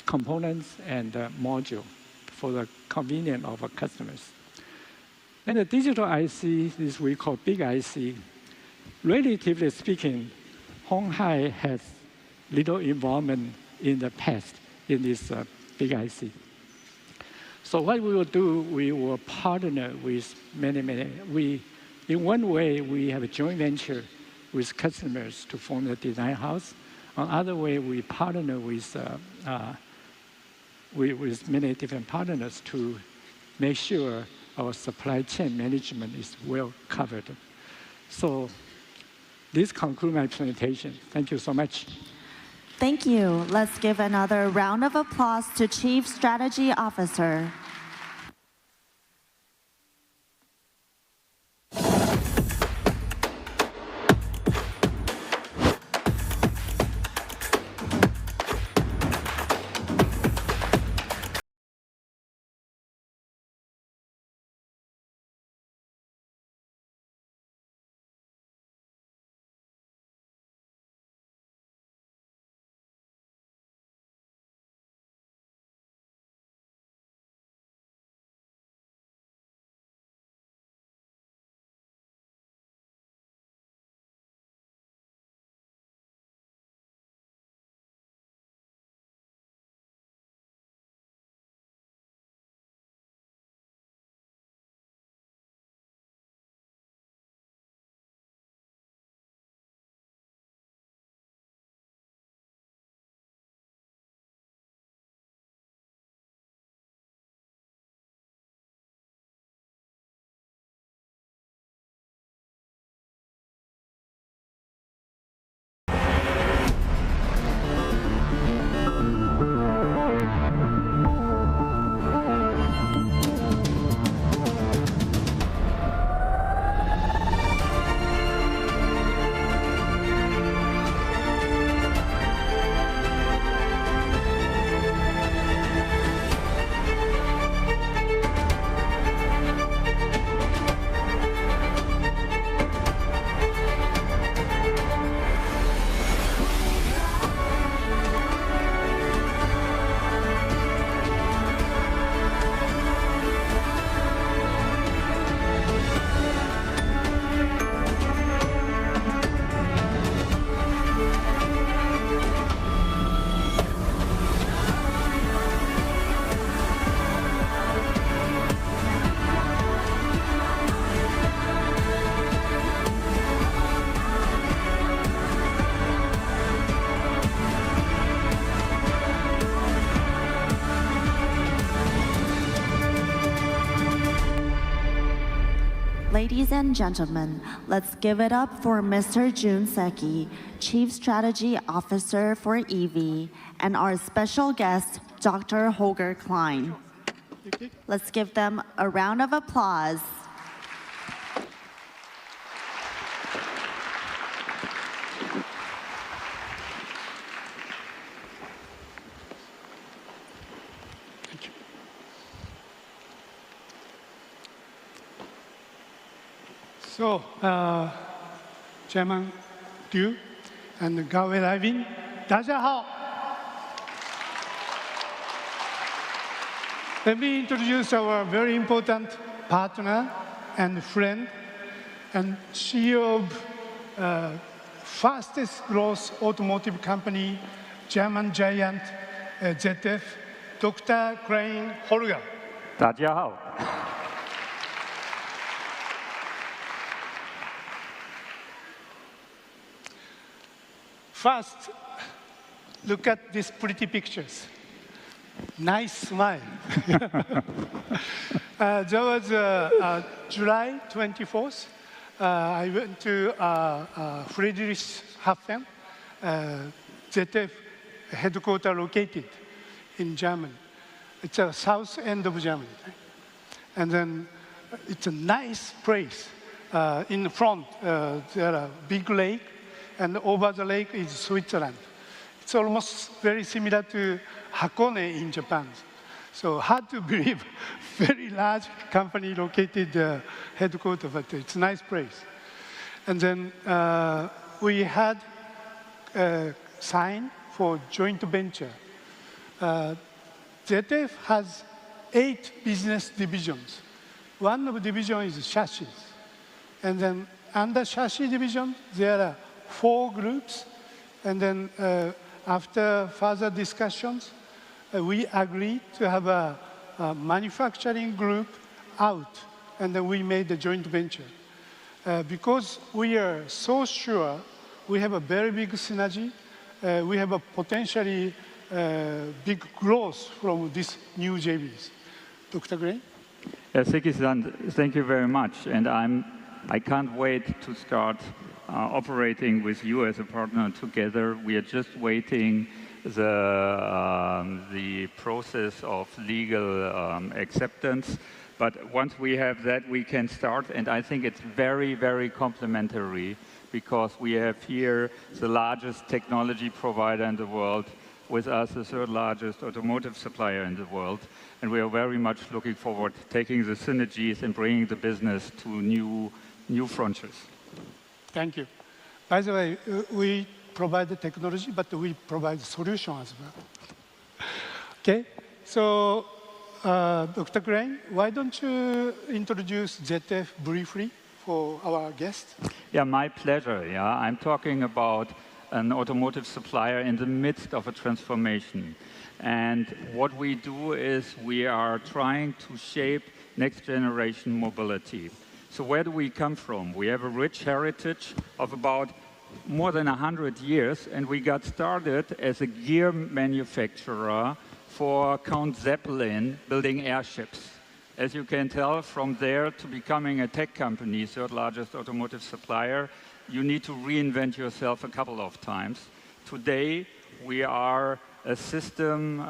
components and module for the convenience of our customers. And the digital IC is we call big IC. Relatively speaking, Honghai has little involvement in the past in this big IC. So what we will do, we will partner with many. In one way, we have a joint venture with customers to form the design house. On other way, we partner with many different partners to make sure our supply chain management is well covered. So this concludes my presentation. Thank you so much. Thank you. Let's give another round of applause to Chief Strategy Officer. Ladies and gentlemen, let's give it up for Mr. Jun Seki, Chief Strategy Officer for EV, and our special guest, Dr. Holger Klein. Let's give them a round of applause. So, Chairman Liu and Gawe Ivin, 大家好. Let me introduce our very important partner and friend and CEO of fastest growth automotive company, German giant ZF, Dr. Klein Holger. 大家好. First, look at these pretty pictures. Nice smile. There was July 24th. I went to Friedrichshafen, ZF headquarters located in Germany. It's a south end of Germany. And then it's a nice place. In front, there are big lake. And over the lake is Switzerland. It's almost very similar to Hakone in Japan. So hard to believe, very large company located headquarters, but it's a nice place. And then we had a sign for joint venture. ZF has 8 business divisions. One of the division is chassis. And then under chassis division, there are 4 groups, and then after further discussions, we agreed to have a manufacturing group out, and then we made a joint venture. Because we are so sure we have a very big synergy, we have a potentially big growth from these new JVs. Dr. Gray? Seki-san, thank you very much, and I can't wait to start operating with you as a partner together. We are just waiting the process of legal acceptance. But once we have that, we can start. And I think it's very, very complementary because we have here the largest technology provider in the world, with us the 3rd largest automotive supplier in the world. And we are very much looking forward to taking the synergies and bringing the business to new frontiers. Thank you. By the way, we provide the technology, but we provide the solution as well. Okay, so Dr. Klein, why don't you introduce ZF briefly for our guests? Yeah, my pleasure. Yeah, I'm talking about an automotive supplier in the midst of a transformation. And what we do is we are trying to shape next generation mobility. So where do we come from? We have a rich heritage of about more than 100 years, and we got started as a gear manufacturer for Count Zeppelin building airships. As you can tell, from there to becoming a tech company, 3rd largest automotive supplier, you need to reinvent yourself a couple of times. Today, we are a system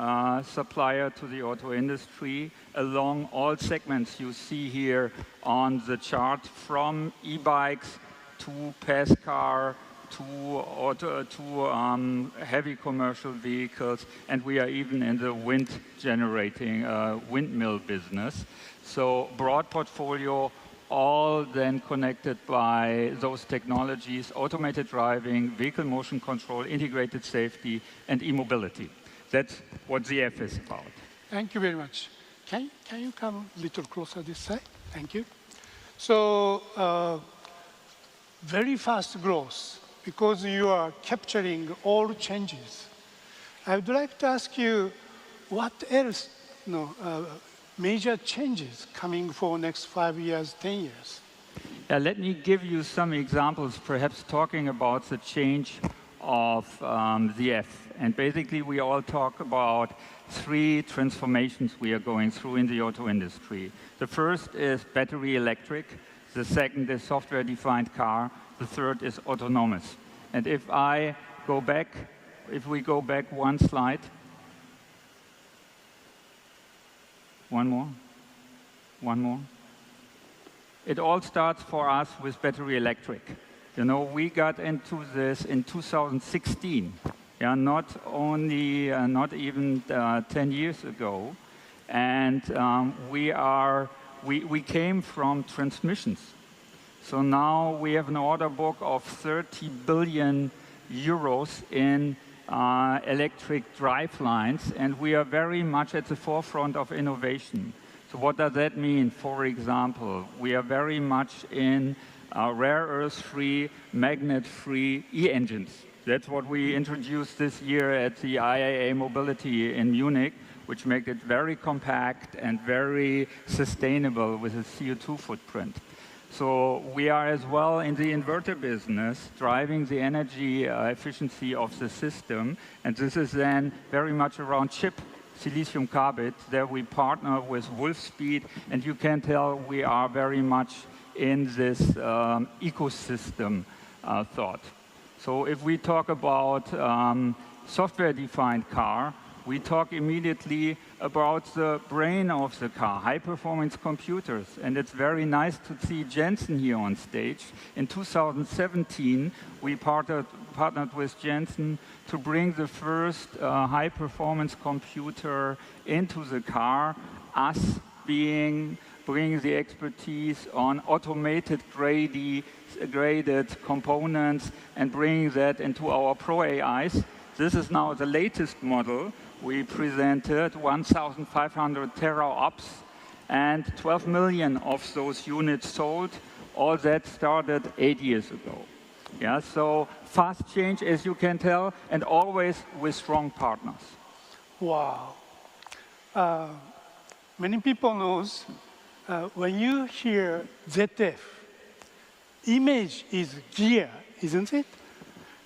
supplier to the auto industry along all segments you see here on the chart, from e-bikes to pass car to heavy commercial vehicles, and we are even in the wind generating windmill business. So broad portfolio, all then connected by those technologies: automated driving, vehicle motion control, integrated safety, and e-mobility. That's what ZF is about. Thank you very much. Can you come a little closer this side? Thank you. So, very fast growth, because you are capturing all changes. I would like to ask you, what else, major changes coming for next 5 years, 10 years? Let me give you some examples, perhaps talking about the change of ZF. And basically, we all talk about 3 transformations we are going through in the auto industry. The first is battery electric. The second is software-defined car. The third is autonomous. And if we go back one slide. One more. It all starts for us with battery electric. You know, we got into this in 2016. Yeah, not even 10 years ago. And we came from transmissions. So now we have an order book of 30 billion euros in electric drive lines, and we are very much at the forefront of innovation. So what does that mean? For example, we are very much in rare earth-free, magnet-free e-engines. That's what we introduced this year at the IAA Mobility in Munich, which make it very compact and very sustainable with a CO2 footprint. So we are as well in the inverter business, driving the energy efficiency of the system. And this is then very much around chip, silicon carbide. There we partner with Wolfspeed. And you can tell we are very much in this ecosystem thought. So if we talk about software-defined car, we talk immediately about the brain of the car, high-performance computers. And it's very nice to see Jensen here on stage. In 2017, we partnered with Jensen to bring the first high-performance computer into the car, us bringing the expertise on automated graded components and bringing that into our Pro AIs. This is now the latest model. We presented 1,500 teraops and 12 million of those units sold. All that started 8 years ago. Yeah, so fast change, as you can tell, and always with strong partners. Wow. Many people knows when you hear ZF, image is gear, isn't it?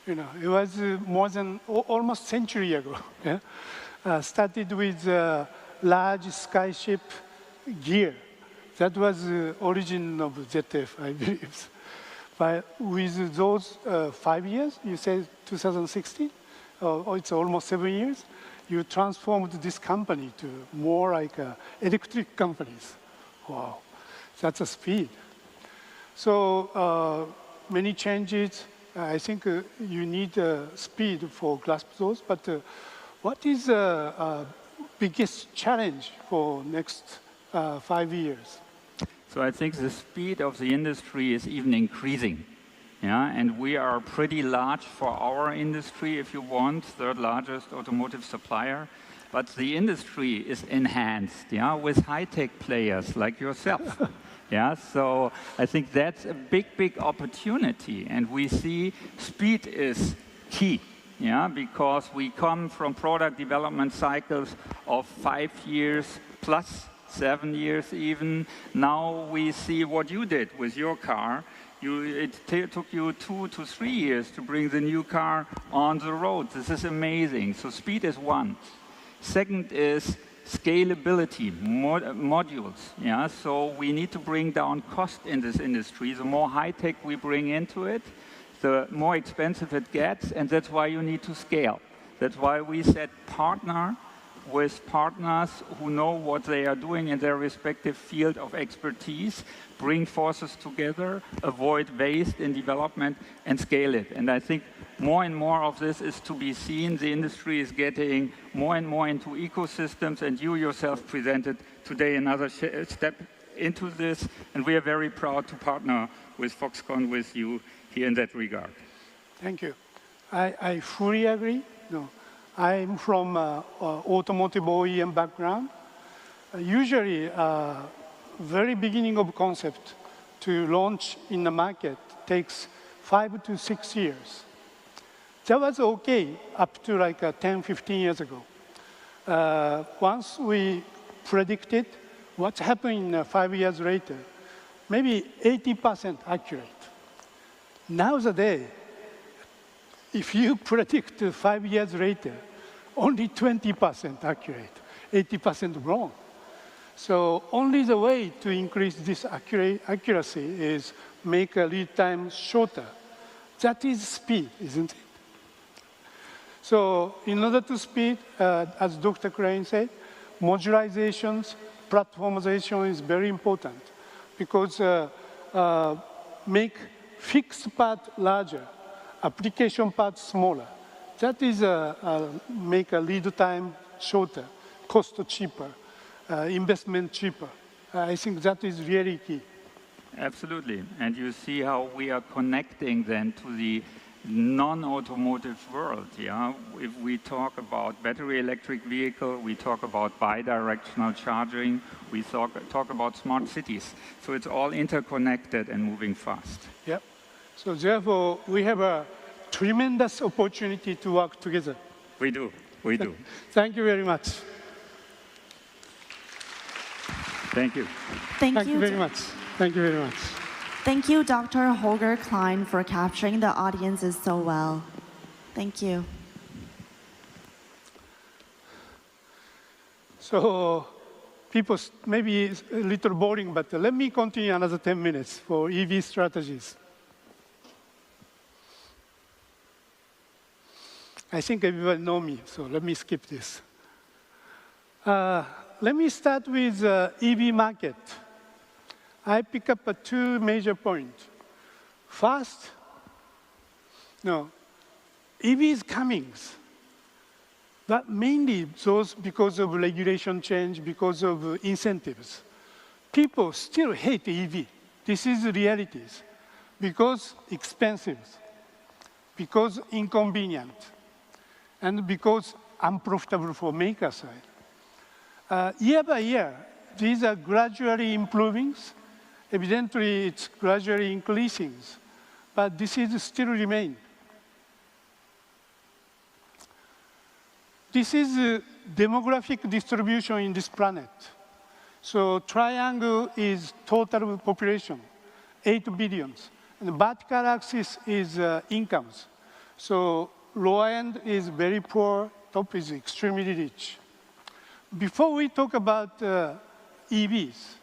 You know, it was more than almost a century ago. Yeah? Started with large skyship gear. That was the origin of ZF, I believe. But with those 5 years, you said 2016, it's almost 7 years, you transformed this company to more like electric companies. Wow, that's a speed. So many changes. I think you need speed for grasp those, but what is the biggest challenge for next 5 years? So I think the speed of the industry is even increasing. Yeah, and we are pretty large for our industry, if you want, third largest automotive supplier. But the industry is enhanced, yeah, with high-tech players like yourself. Yeah, so I think that's a big, big opportunity. And we see speed is key, yeah, because we come from product development cycles of 5 years plus 7 years even. Now we see what you did with your car. It took you 2 to 3 years to bring the new car on the road. This is amazing. So speed is one. Second is scalability, modules. Yeah? So we need to bring down cost in this industry. The more high-tech we bring into it, the more expensive it gets, and that's why you need to scale. That's why we said partner with partners who know what they are doing in their respective field of expertise, bring forces together, avoid waste in development, and scale it. And I think more and more of this is to be seen. The industry is getting more and more into ecosystems, and you yourself presented today another step into this, and we are very proud to partner with Foxconn, with you here in that regard. Thank you. I fully agree. No. I'm from automotive OEM background. Usually, very beginning of concept to launch in the market takes 5 to 6 years. That was okay up to like 10, 15 years ago. Once we predicted what's happening 5 years later, maybe 80% accurate. Nowadays, if you predict 5 years later, only 20% accurate, 80% wrong. So only the way to increase this accuracy is make a lead time shorter. That is speed, isn't it? So in order to speed, as Dr. Crane said, modularizations, platformization is very important because make fixed part larger, application part smaller. That is make a lead time shorter, cost cheaper, investment cheaper. I think that is really key. Absolutely. And you see how we are connecting then to the non-automotive world. Yeah? If we talk about battery electric vehicle, we talk about bi-directional charging, we talk about smart cities. So it's all interconnected and moving fast. Yeah. So therefore, we have a tremendous opportunity to work together. We do. We do. Thank you very much. Thank you. Thank you very much. Thank you very much. Thank you, Dr. Holger Klein, for capturing the audiences so well. Thank you. So people, maybe it's a little boring, but let me continue another 10 minutes for EV strategies. I think everybody knows me, so let me skip this. Let me start with EV market. I pick up two major points. First, EV is coming, but mainly those because of regulation change, because of incentives. People still hate EV. This is the realities. Because expensive, because inconvenient, and because unprofitable for maker side. Year by year, these are gradually improving. Evidently, it's gradually increasing, but this is still remain. This is the demographic distribution in this planet. So triangle is total population, 8 billion. And the vertical axis is incomes. So low end is very poor, top is extremely rich. Before we talk about EVs,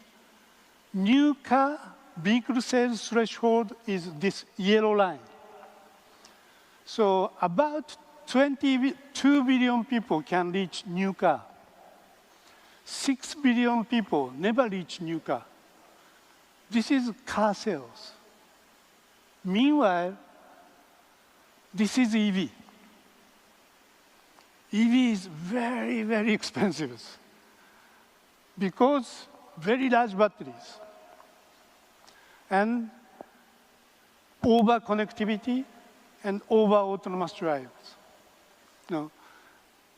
new car vehicle sales threshold is this yellow line. So about 22 billion people can reach new car. 6 billion people never reach new car. This is car sales. Meanwhile, this is EV. EV is very, very expensive because very large batteries and over connectivity and over autonomous drives.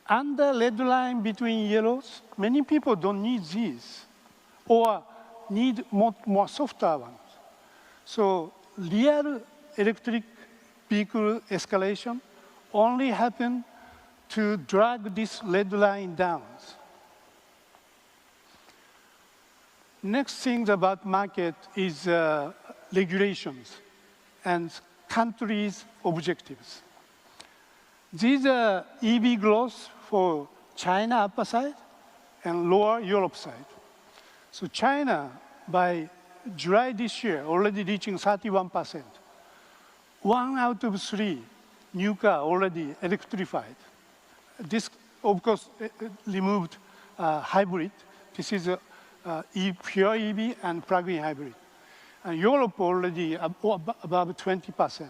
Under red line between yellows, many people don't need these or need more softer ones. So real electric vehicle escalation only happen to drag this red line down. Next thing about market is regulations and countries' objectives. These are EV growth for China upper side and lower Europe side. So China, by July this year, already reaching 31%. 1 out of 3 new car already electrified. This, of course, removed hybrid. This is pure EV and plug-in hybrid. And Europe already above 20%.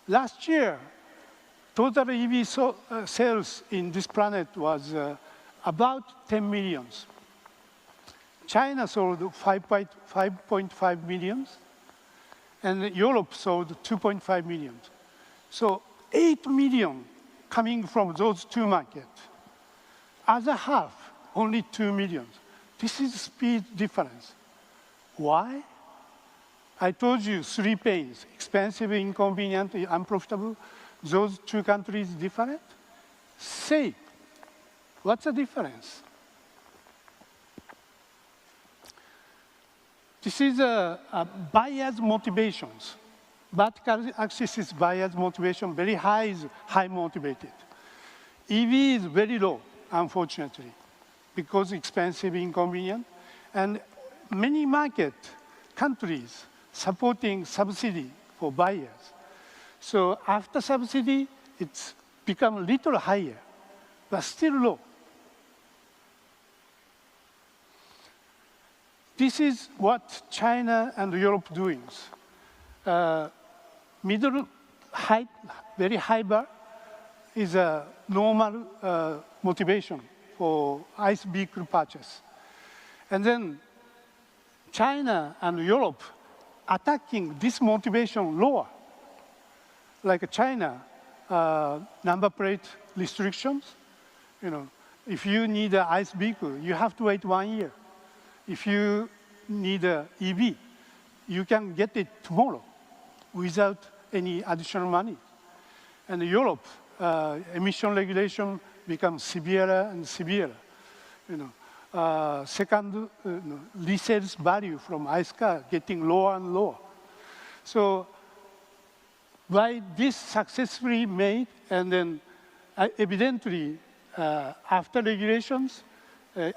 Last year, total EV sales in this planet was about 10 million. China sold 5.5 million, and Europe sold 2.5 million. So 8 million coming from those two markets. Other half, only 2 million. This is speed difference. Why? I told you 3 pains, expensive, inconvenient, unprofitable. Those two countries different? Say, what's the difference? This is buyer's motivations. Vertical axis is buyer's motivation, very high is high motivated. EV is very low, unfortunately. because expensive, inconvenient, and many countries supporting subsidy for buyers. So after subsidy, it's become a little higher, but still low. This is what China and Europe doing. Middle height, very high bar, is a normal motivation for ICE vehicle purchase. And then China and Europe attacking this motivation lower. Like China, number plate restrictions. If you need an ICE vehicle, you have to wait 1 year. If you need an EV, you can get it tomorrow without any additional money. And Europe, emission regulation becomes severer and severer. Second, resales value from ICE car getting lower and lower. So by this successfully made, and then evidently after regulations,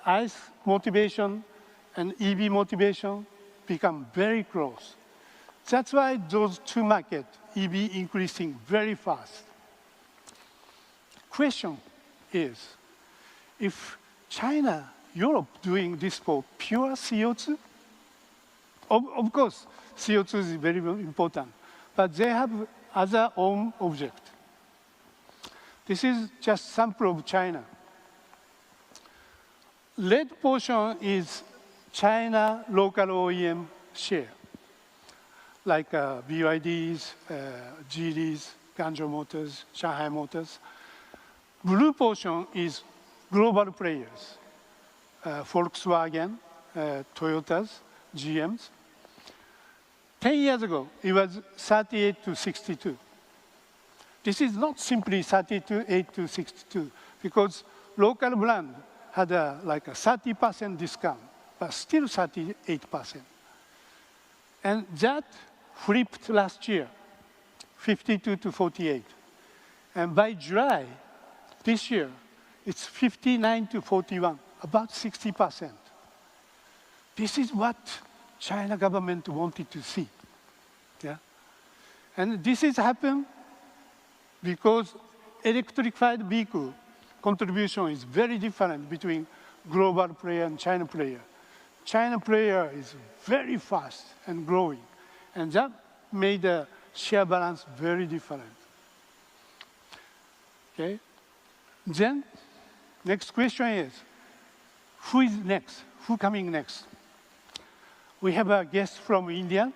ICE motivation and EV motivation become very close. That's why those two markets, EV increasing very fast. Question is, if China, Europe doing this for pure CO2, of course, CO2 is very important, but they have other own object. This is just sample of China. Red portion is China local OEM share, like BYDs, Geelys, Guangzhou Motors, Shanghai Motors. Blue portion is global players, Volkswagen, Toyotas, GMs. 10 years ago, it was 38 to 62. This is not simply 38 to 62, because local brand had like a 30% discount, but still 38%. And that flipped last year, 52 to 48. And by July this year, it's 59 to 41, about 60%. This is what China government wanted to see. Yeah? And this has happened because electrified vehicle contribution is very different between global player and China player. China player is very fast and growing, and that made the share balance very different. Okay? Then, next question is, who is next? Who coming next? We have a guest from India.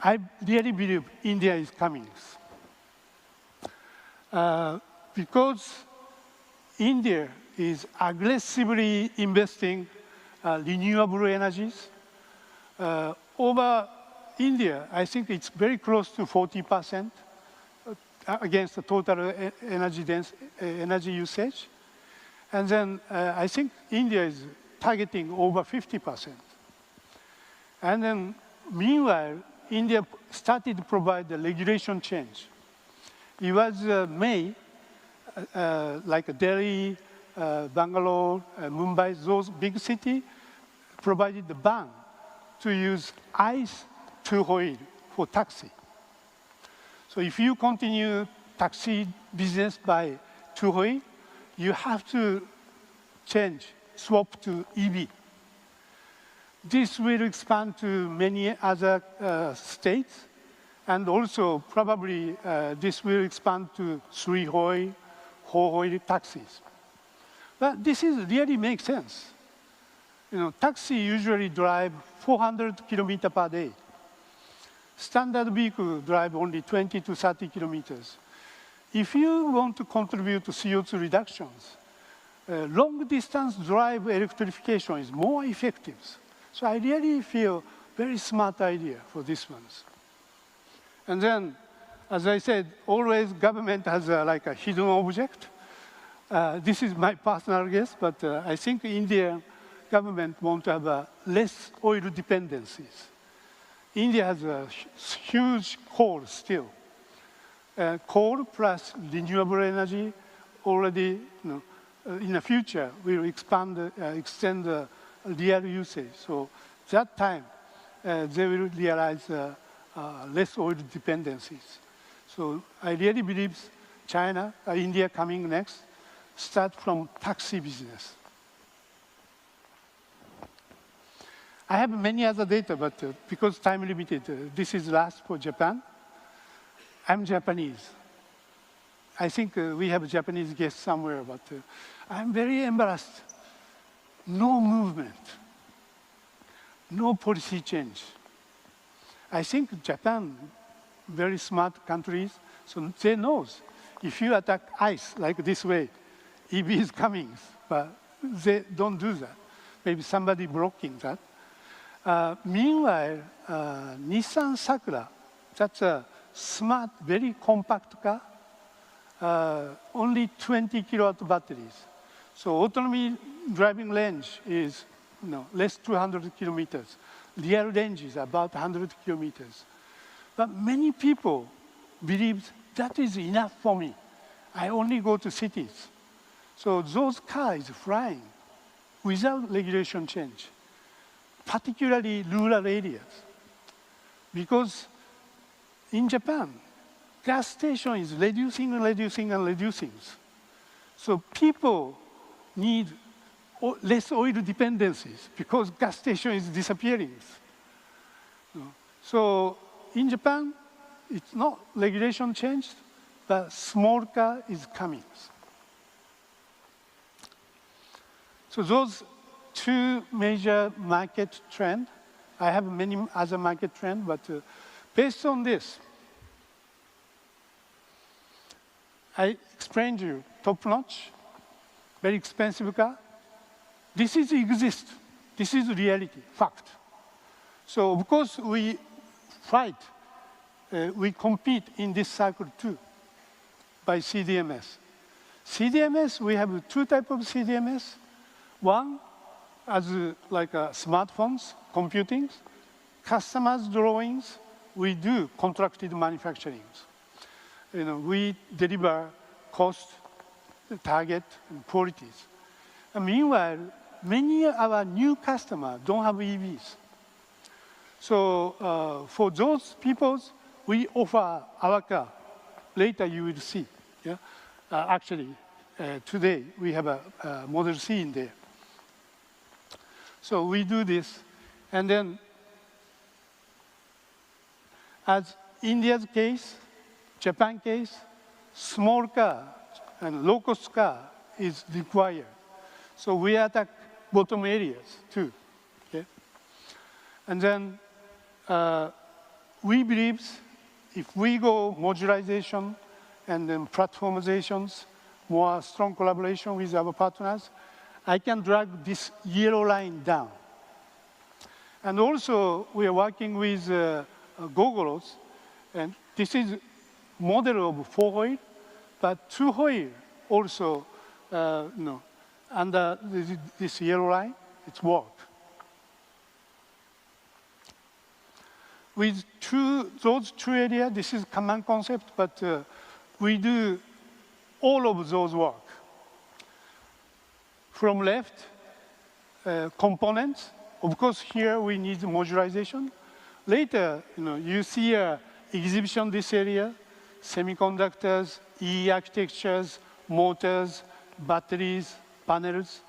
I really believe India is coming. Because India is aggressively investing renewable energies. Over India, I think it's very close to 40% against the total energy usage. And then I think India is targeting over 50%. And then meanwhile, India started to provide the regulation change. It was May, like Delhi, Bangalore, Mumbai, those big cities provided the ban to use ICE two-wheel for taxi. So if you continue taxi business by two-wheel, you have to swap to EV. This will expand to many other states, and also probably this will expand to three-wheel, four-wheel taxis. But this really makes sense. Taxi usually drive 400 kilometers per day. Standard vehicle drive only 20 to 30 kilometers. If you want to contribute to CO2 reductions, long distance drive electrification is more effective. So I really feel very smart idea for this one. And then, as I said, always government has like a hidden object. This is my personal guess, but I think India government want to have less oil dependencies. India has a huge coal still. Coal plus renewable energy already in the future, we will extend the real usage. So that time, they will realize less oil dependencies. So I really believe China, India coming next, start from taxi business. I have many other data, but because time limited, this is last for Japan. I'm Japanese. I think we have a Japanese guest somewhere, but I'm very embarrassed. No movement, no policy change. I think Japan, very smart countries, so they know if you attack ICE like this way, EV is coming, but they don't do that. Maybe somebody blocking that. Meanwhile, Nissan Sakura, that's a smart, very compact car, only 20 kilowatt batteries. So autonomy driving range is less 200 kilometers. Real range is about 100 kilometers. But many people believe that is enough for me. I only go to cities. So those cars flying without regulation change, particularly rural areas. Because in Japan, gas station is reducing and reducing and reducing. So people need less oil dependencies because gas station is disappearing. So in Japan, it's not regulation changed, but small car is coming. So those two major market trends. I have many other market trends, but based on this, I explained to you, top-notch, very expensive car. This is exist. This is reality, fact. So of course we fight, we compete in this cycle too by CDMS. CDMS, we have two types of CDMS. One, as like smartphones, computing, customers' drawings, we do contracted manufacturing. We deliver cost, target, and qualities. And meanwhile, many of our new customers don't have EVs. So for those people, we offer our car. Later you will see. Yeah? Actually, today we have a Model C in there. So we do this, and then as India's case, Japan case, small car and low-cost car is required. So we attack bottom areas too. Okay? And then we believe if we go modularization and then platformizations, more strong collaboration with our partners, I can drag this yellow line down. And also, we are working with Google's, and this is model of 4-wheel, but 2-wheel also, under this yellow line, it's work. With those two areas, this is common concept, but we do all of those work. From left, components. Of course, here we need modularization. Later, you see an exhibition this area, semiconductors, EE architectures, motors, batteries, panels.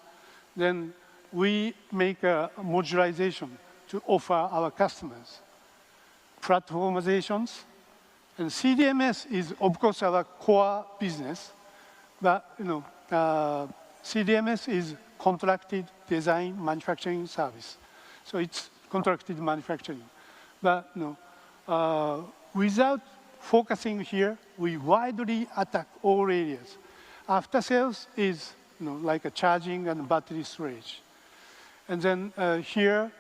Then we make a modularization to offer our customers. Platformizations. And CDMS is, of course, our core business. But, CDMS is contracted design manufacturing service. So it's contracted manufacturing. But without focusing here, we widely attack all areas. After sales is like a charging and battery storage. And then here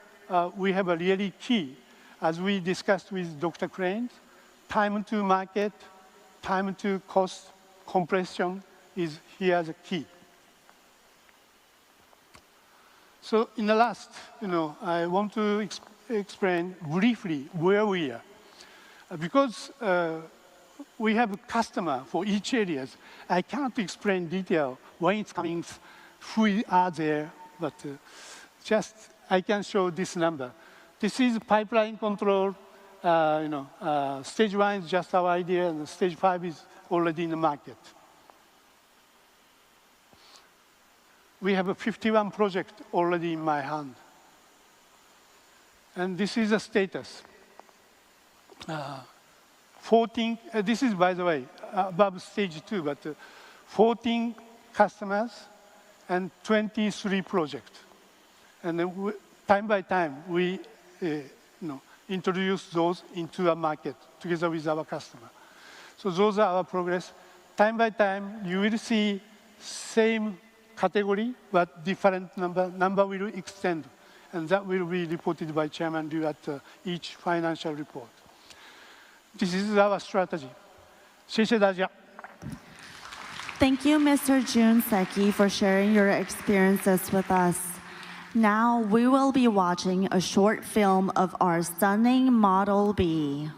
we have a really key, as we discussed with Dr. Crane, time to market, time to cost compression is here the key. So in the last, I want to explain briefly where we are. Because we have a customer for each areas. I cannot explain detail when it's coming, who are there, but just I can show this number. This is pipeline control. Stage 1 is just our idea, and stage 5 is already in the market. We have a 51 project already in my hand. And this is the status. 14, this is, by the way, above stage 2, but 14 customers and 23 projects. And then time by time, we introduce those into a market together with our customer. So those are our progress. Time by time, you will see same category, but different number will extend. And that will be reported by Chairman Liu at each financial report. This is our strategy. 谢谢大家。 Thank you, Mr. Jun Seki, for sharing your experiences with us. Now we will be watching a short film of our stunning Model B.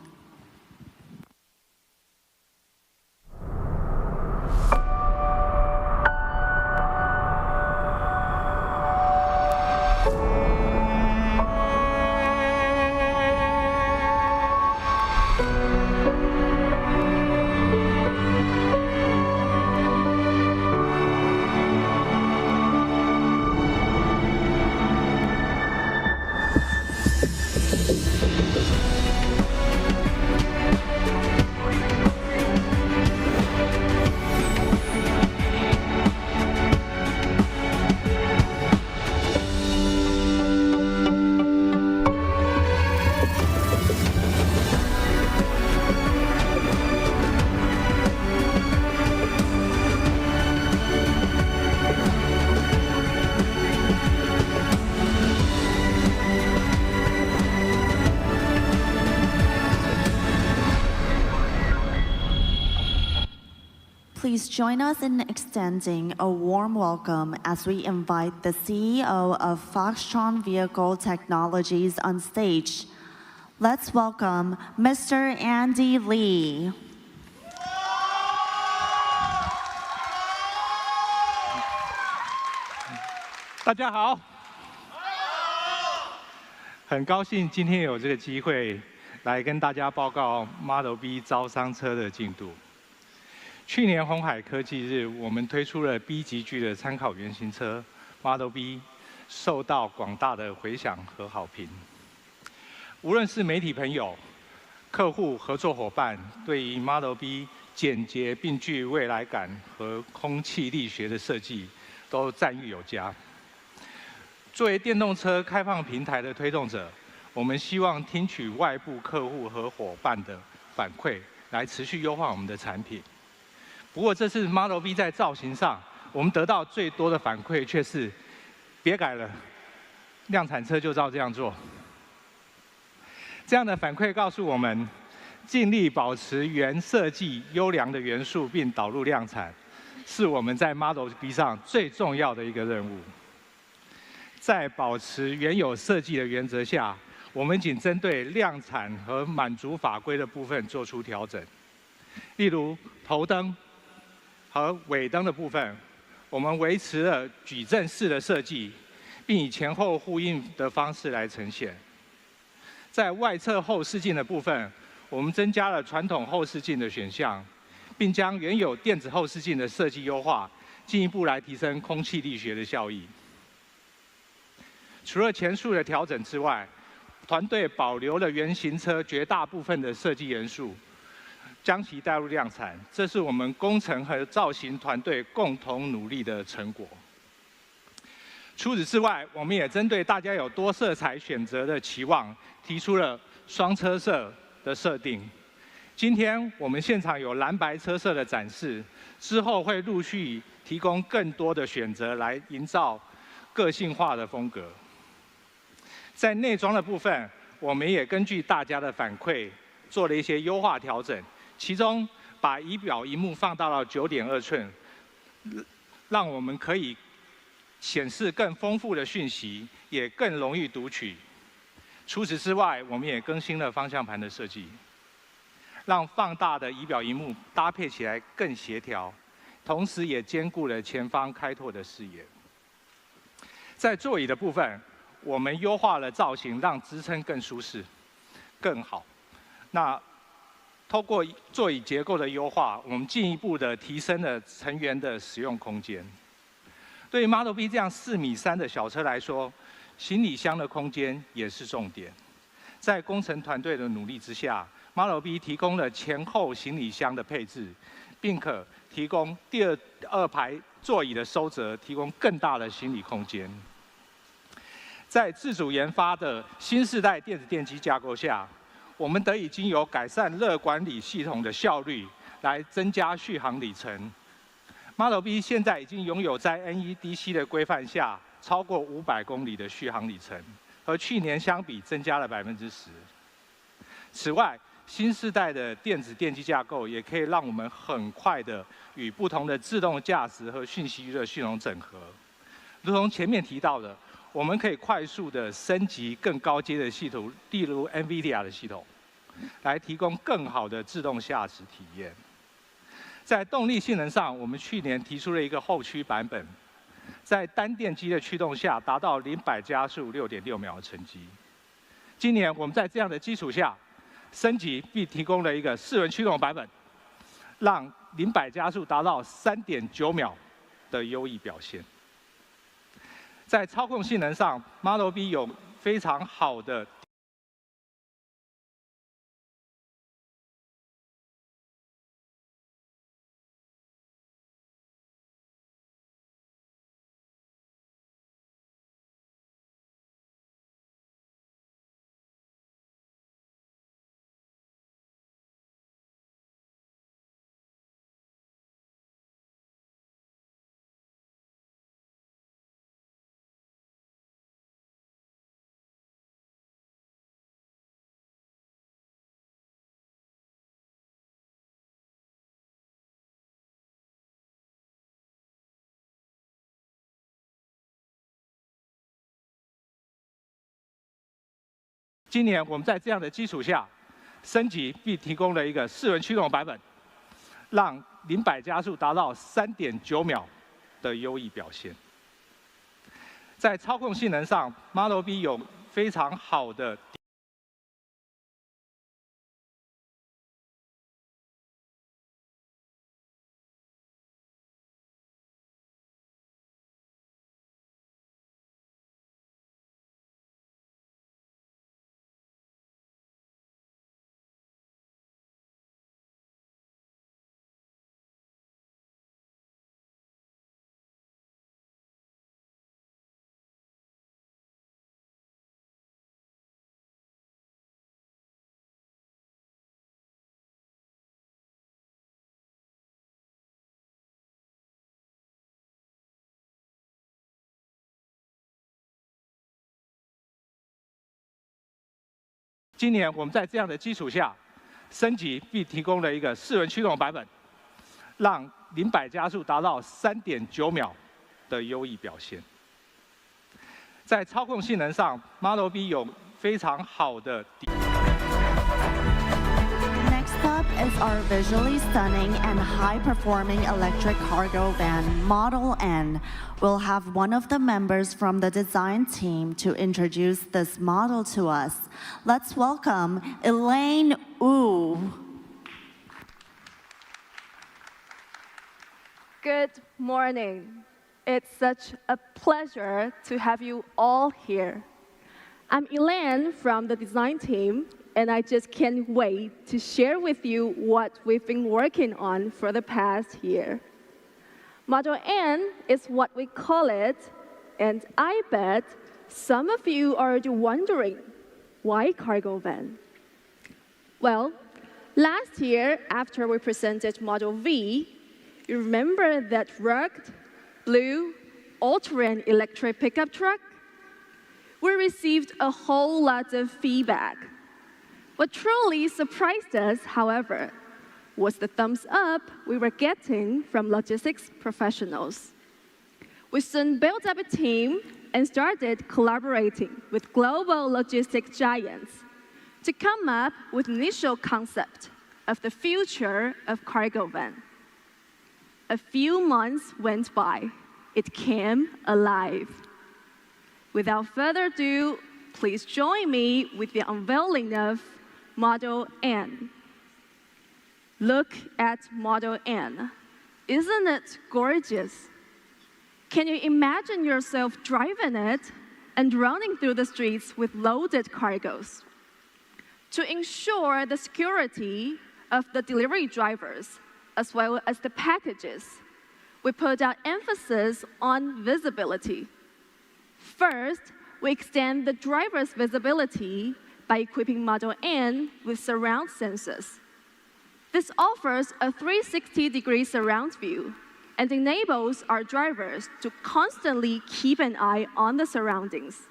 Please join us in extending a warm welcome as we invite the CEO of Foxconn Vehicle Technologies on stage. Let's welcome Mr. Andy Lee. 大家好，很高兴今天有这个机会来跟大家报告 Model B 招商车的进度。去年鸿海科技日，我们推出了 B 级距的参考原型车 Model B， 受到广大的回响和好评。无论是媒体朋友、客户、合作伙伴，对于 Model B 简洁并具未来感和空气力学的设计，都赞誉有加。作为电动车开放平台的推动者，我们希望听取外部客户和伙伴的反馈，来持续优化我们的产品。不过这次 Model B 在造型上，我们得到最多的反馈却是别改了，量产车就照这样做。这样的反馈告诉我们，尽力保持原设计优良的元素并导入量产，是我们在 Model B 上最重要的一个任务。在保持原有设计的原则下，我们仅针对量产和满足法规的部分做出调整。例如头灯和尾灯的部分，我们维持了矩阵式的设计，并以前后呼应的方式来呈现。在外侧后视镜的部分，我们增加了传统后视镜的选项，并将原有电子后视镜的设计优化，进一步来提升空气力学的效益。除了前述的调整之外，团队保留了原型车绝大部分的设计元素，将其带入量产，这是我们工程和造型团队共同努力的成果。除此之外，我们也针对大家有多色彩选择的期望，提出了双车色的设定。今天我们现场有蓝白车色的展示，之后会陆续提供更多的选择来营造个性化的风格。在内装的部分，我们也根据大家的反馈做了一些优化调整。其中，把仪表萤幕放到了9.2寸，让我们可以显示更丰富的讯息，也更容易读取。除此之外，我们也更新了方向盘的设计。让放大的仪表萤幕搭配起来更协调，同时也兼顾了前方开拓的视野。在座椅的部分，我们优化了造型，让支撑更舒适、更好。那透过座椅结构的优化，我们进一步的提升了成员的使用空间。对于 Model B 这样4.3米的小车来说，行李箱的空间也是重点。在工程团队的努力之下， Model B 提供了前后行李箱的配置，并可提供第二排座椅的收折，提供更大的行李空间。在自主研发的新世代电子电机架构下，我们得以经由改善热管理系统的效率，来增加续航里程。Model B 现在已经拥有在 NEDC 的规范下超过500公里的续航里程，和去年相比增加了10%。此外，新世代的电子电机架构也可以让我们很快的与不同的自动驾驶和讯息娱乐系统整合。如同前面提到的，我们可以快速的升级更高阶的系统，例如 Nvidia 的系统，来提供更好的自动驾驶体验。在动力性能上，我们去年提出了一个后驱版本，在单电机的驱动下达到0-100加速6.6秒的成绩。今年我们在这样的基础下升级，并提供了一个4轮驱动版本，让0-100加速达到3.9秒的优异表现。在操控性能上 ，Model B 有非常好的。今年我们在这样的基础下升级，并提供了一个4轮驱动版本，让0-100加速达到3.9秒的优异表现。在操控性能上 ，Model B 有非常好的。今年我们在这样的基础下升级，并提供了一个4轮驱动版本，让0-100加速达到3.9秒的优异表现。在操控性能上 ，Model B 有非常好的。Next up is our visually stunning and high-performing electric cargo van, Model N. We'll have one of the members from the design team to introduce this model to us. Let's welcome Elaine Wu. Good morning. It's such a pleasure to have you all here. I'm Elaine from the design team, and I just can't wait to share with you what we've been working on for the past year. Model N is what we call it, and I bet some of you are wondering, why cargo van? Well, last year, after we presented Model V, you remember that rugged, blue, all-terrain electric pickup truck? We received a whole lot of feedback. What truly surprised us, however, was the thumbs up we were getting from logistics professionals. We soon built up a team and started collaborating with global logistics giants to come up with an initial concept of the future of cargo van. A few months went by. It came alive. Without further ado, please join me with the unveiling of Model N. Look at Model N. Isn't it gorgeous? Can you imagine yourself driving it and running through the streets with loaded cargoes? To ensure the security of the delivery drivers, as well as the packages, we put our emphasis on visibility. First, we extend the driver's visibility by equipping Model N with surround sensors. This offers a 360-degree surround view and enables our drivers to constantly keep an eye on the surroundings.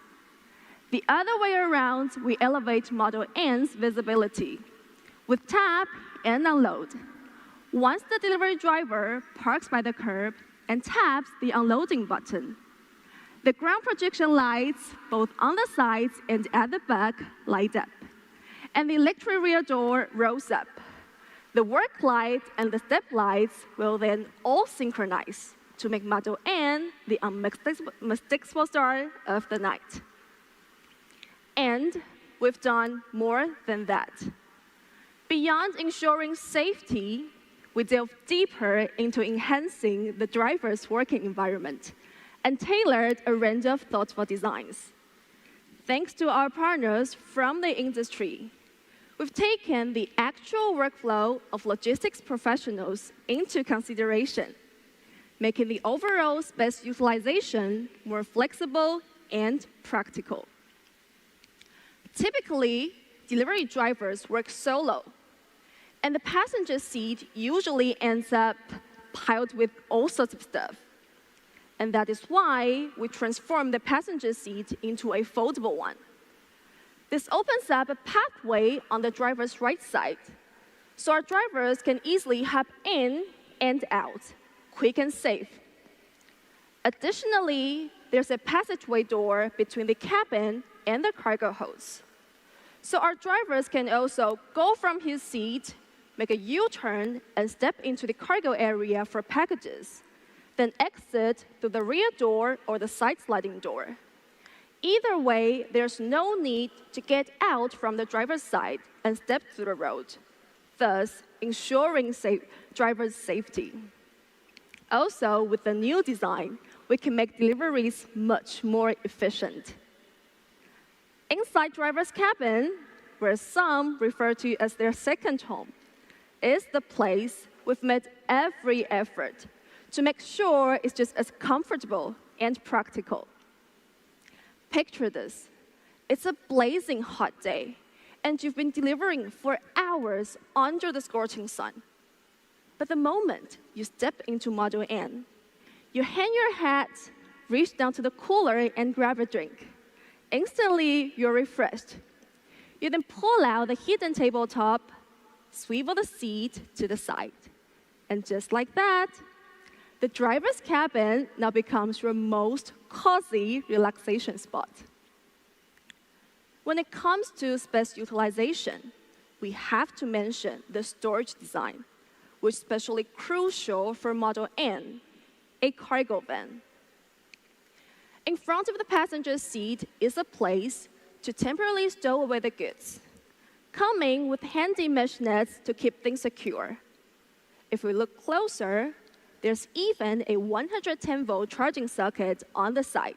The other way around, we elevate Model N's visibility with tap and unload. Once the delivery driver parks by the curb and taps the unloading button, the ground projection lights, both on the sides and at the back, light up, and the electric rear door rolls up. The work light and the step lights will then all synchronize to make Model N the unmistakable star of the night. And we've done more than that. Beyond ensuring safety, we delve deeper into enhancing the driver's working environment and tailored a range of thoughtful designs. Thanks to our partners from the industry, we've taken the actual workflow of logistics professionals into consideration, making the overall space utilization more flexible and practical. Typically, delivery drivers work solo, and the passenger seat usually ends up piled with all sorts of stuff. And that is why we transform the passenger seat into a foldable one. This opens up a pathway on the driver's right side, so our drivers can easily hop in and out, quick and safe. Additionally, there's a passageway door between the cabin and the cargo holds. So our drivers can also go from his seat, make a U-turn, and step into the cargo area for packages, then exit through the rear door or the side sliding door. Either way, there's no need to get out from the driver's side and step through the road, thus ensuring driver's safety. Also, with the new design, we can make deliveries much more efficient. Inside driver's cabin, where some refer to as their second home, is the place we've made every effort to make sure it's just as comfortable and practical. Picture this. It's a blazing hot day, and you've been delivering for hours under the scorching sun. But the moment you step into Model N, you hang your hat, reach down to the cooler, and grab a drink. Instantly, you're refreshed. You then pull out the hidden tabletop, swivel the seat to the side. And just like that, the driver's cabin now becomes your most cozy relaxation spot. When it comes to space utilization, we have to mention the storage design, which is especially crucial for Model N, a cargo van. In front of the passenger seat is a place to temporarily stow away the goods, coming with handy mesh nets to keep things secure. If we look closer, there's even a 110-volt charging socket on the side.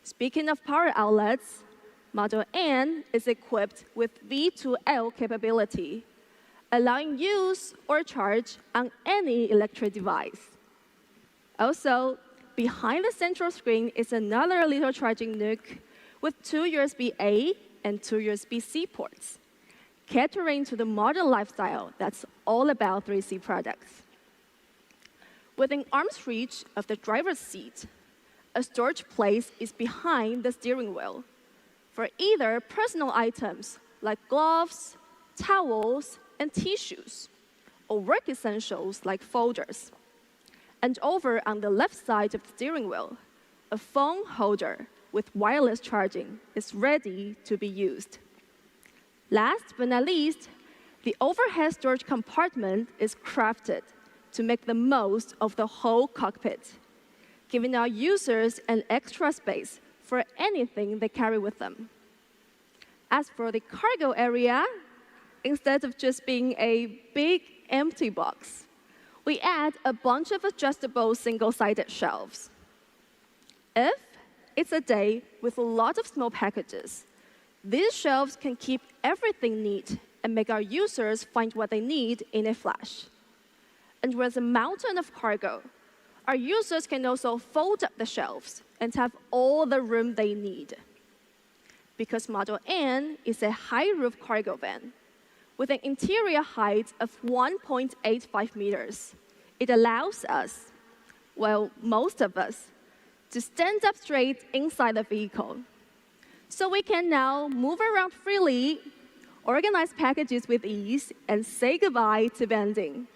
Speaking of power outlets, Model N is equipped with V2L capability, allowing use or charge on any electric device. Also, behind the central screen is another little charging nook with 2 USB-A and 2 USB-C ports, catering to the modern lifestyle that's all about 3C products. Within arm's reach of the driver's seat, a storage place is behind the steering wheel for either personal items like gloves, towels, and tissues, or work essentials like folders. And over on the left side of the steering wheel, a phone holder with wireless charging is ready to be used. Last but not least, The overhead storage compartment is crafted to make the most of the whole cockpit, giving our users an extra space for anything they carry with them. As for the cargo area, instead of just being a big empty box, we add a bunch of adjustable single-sided shelves. If it's a day with a lot of small packages, these shelves can keep everything neat and make our users find what they need in a flash. And with a mountain of cargo, our users can also fold up the shelves and have all the room they need. Because Model N is a high-roof cargo van with an interior height of 1.85 meters, it allows us, well, most of us, to stand up straight inside the vehicle. So we can now move around freely, organize packages with ease, and say goodbye to bending.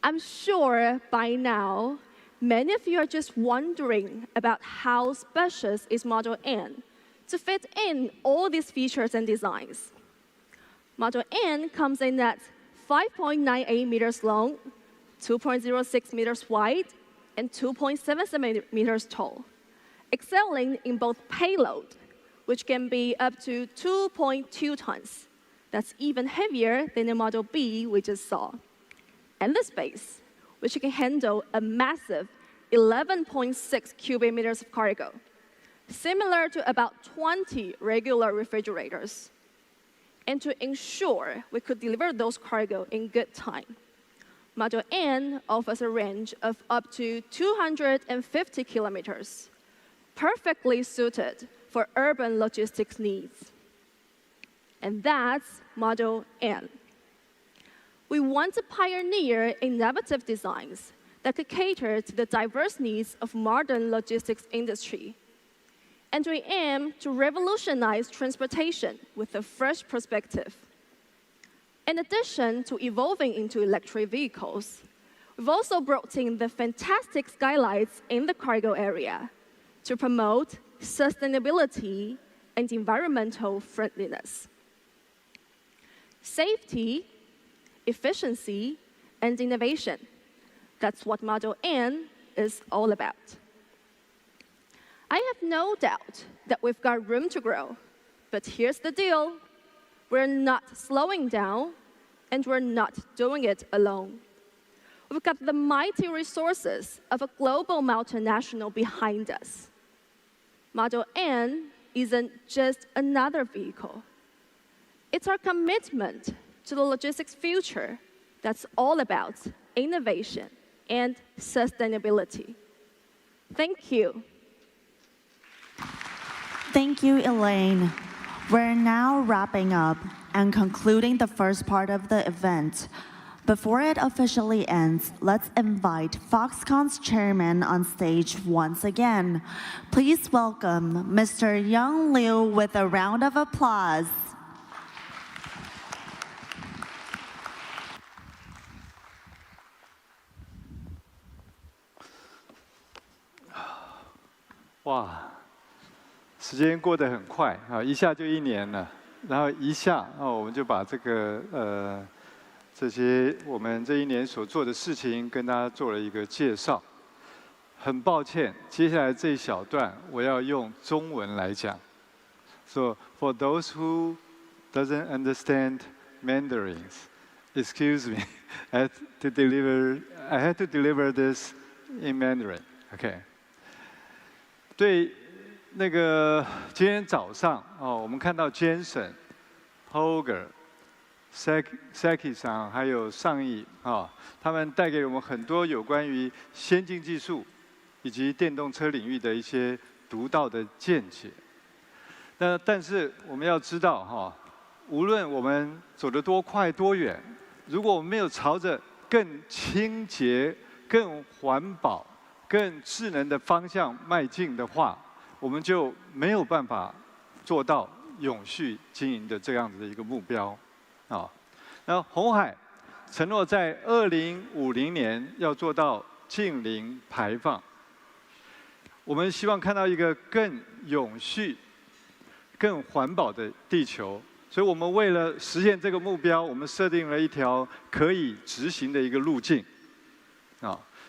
I'm sure by now, many of you are just wondering about how special is Model N to fit in all these features and designs. Model N comes in at 5.98 meters long, 2.06 meters wide, and 2.77 meters tall, excelling in both payload, which can be up to 2.2 tons. That's even heavier than the Model B we just saw. And the space, which can handle a massive 11.6 cubic meters of cargo, similar to about 20 regular refrigerators. And to ensure we could deliver those cargo in good time, Model N offers a range of up to 250 kilometers, perfectly suited for urban logistics needs. And that's Model N. We want to pioneer innovative designs that could cater to the diverse needs of modern logistics industry. And we aim to revolutionize transportation with a fresh perspective. In addition to evolving into electric vehicles, we've also brought in the fantastic skylights in the cargo area to promote sustainability and environmental friendliness. Safety, efficiency, and innovation. That's what Model N is all about. I have no doubt that we've got room to grow, but here's the deal. We're not slowing down, and we're not doing it alone. We've got the mighty resources of a global multinational behind us. Model N isn't just another vehicle. It's our commitment to the logistics future that's all about innovation and sustainability. Thank you. Thank you, Elaine. We're now wrapping up and concluding the first part of the event. Before it officially ends, let's invite Foxconn's chairman on stage once again. Please welcome Mr. Young Liu with a round of applause.哇，时间过得很快啊，一下就1年了，然后一下我们就把这个这些我们这1年所做的事情跟大家做了一个介绍。很抱歉，接下来这一小段我要用中文来讲。So for those who doesn't understand Mandarins, excuse me, I had to deliver this in Mandarin. Okay. 对，那个今天早上我们看到 Jensen、Holger、Seki 上还有上义他们带给我们很多有关于先进技术以及电动车领域的一些独到的见解。但是我们要知道无论我们走得多快多远，如果我们没有朝着更清洁、更环保、更智能的方向迈进的话，我们就没有办法做到永续经营的这样子的一个目标那鸿海承诺在2050年要做到净零排放。我们希望看到一个更永续、更环保的地球，所以我们为了实现这个目标，我们设定了一条可以执行的一个路径。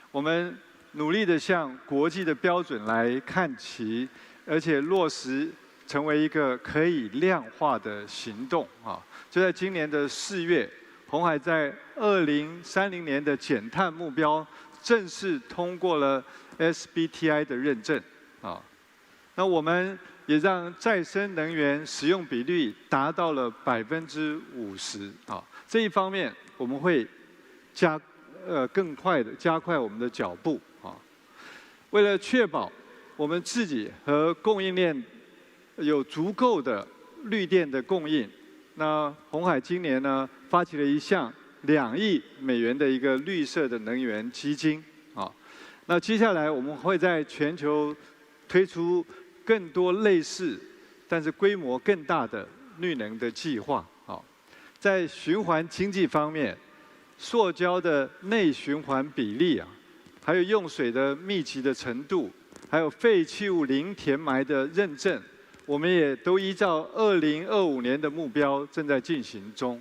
我们努力的向国际的标准来看齐，而且落实成为一个可以量化的行动。就在今年的4月，鸿海在2030年的减碳目标正式通过了 SBTi 的认证。那我们也让再生能源使用比率达到了50%。这一方面我们会更快的加快我们的脚步。为了确保我们自己和供应链有足够的绿电的供应，那鸿海今年呢发起了一项2亿美元的一个绿色的能源基金。那接下来我们会在全球推出更多类似但是规模更大的绿能的计划。在循环经济方面，塑胶的内循环比例还有用水的密集的程度，还有废弃物零填埋的认证，我们也都依照2025年的目标正在进行中。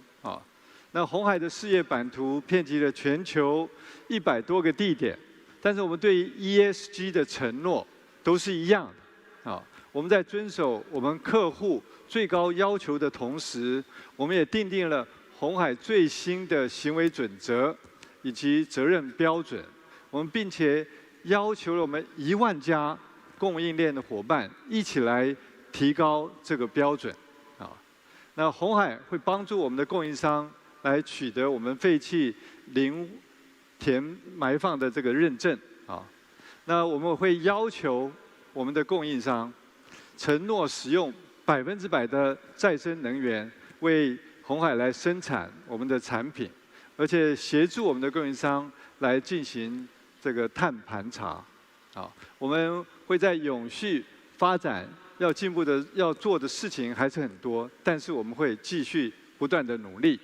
那鸿海的事业版图遍及了全球100多个地点，但是我们对于 ESG 的承诺都是一样的。我们在遵守我们客户最高要求的同时，我们也订定了鸿海最新的行为准则以及责任标准。我们并且要求了我们1万家供应链的伙伴一起来提高这个标准。那鸿海会帮助我们的供应商来取得我们废弃零填埋放的这个认证。那我们会要求我们的供应商承诺使用100%的再生能源为鸿海来生产我们的产品，而且协助我们的供应商来进行这个碳盘查。我们会在永续发展要进步的、要做的事情还是很多，但是我们会继续不断的努力。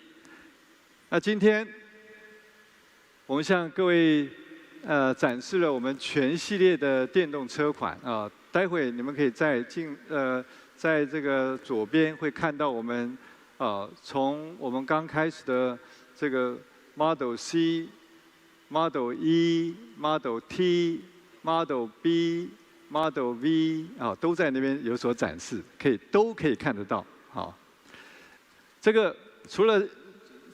那今天我们向各位展示了我们全系列的电动车款。待会你们可以在这个左边会看到我们从我们刚开始的这个 Model C、Model E、Model T、Model B、Model V 都在那边有所展示，都可以看得到。这个除了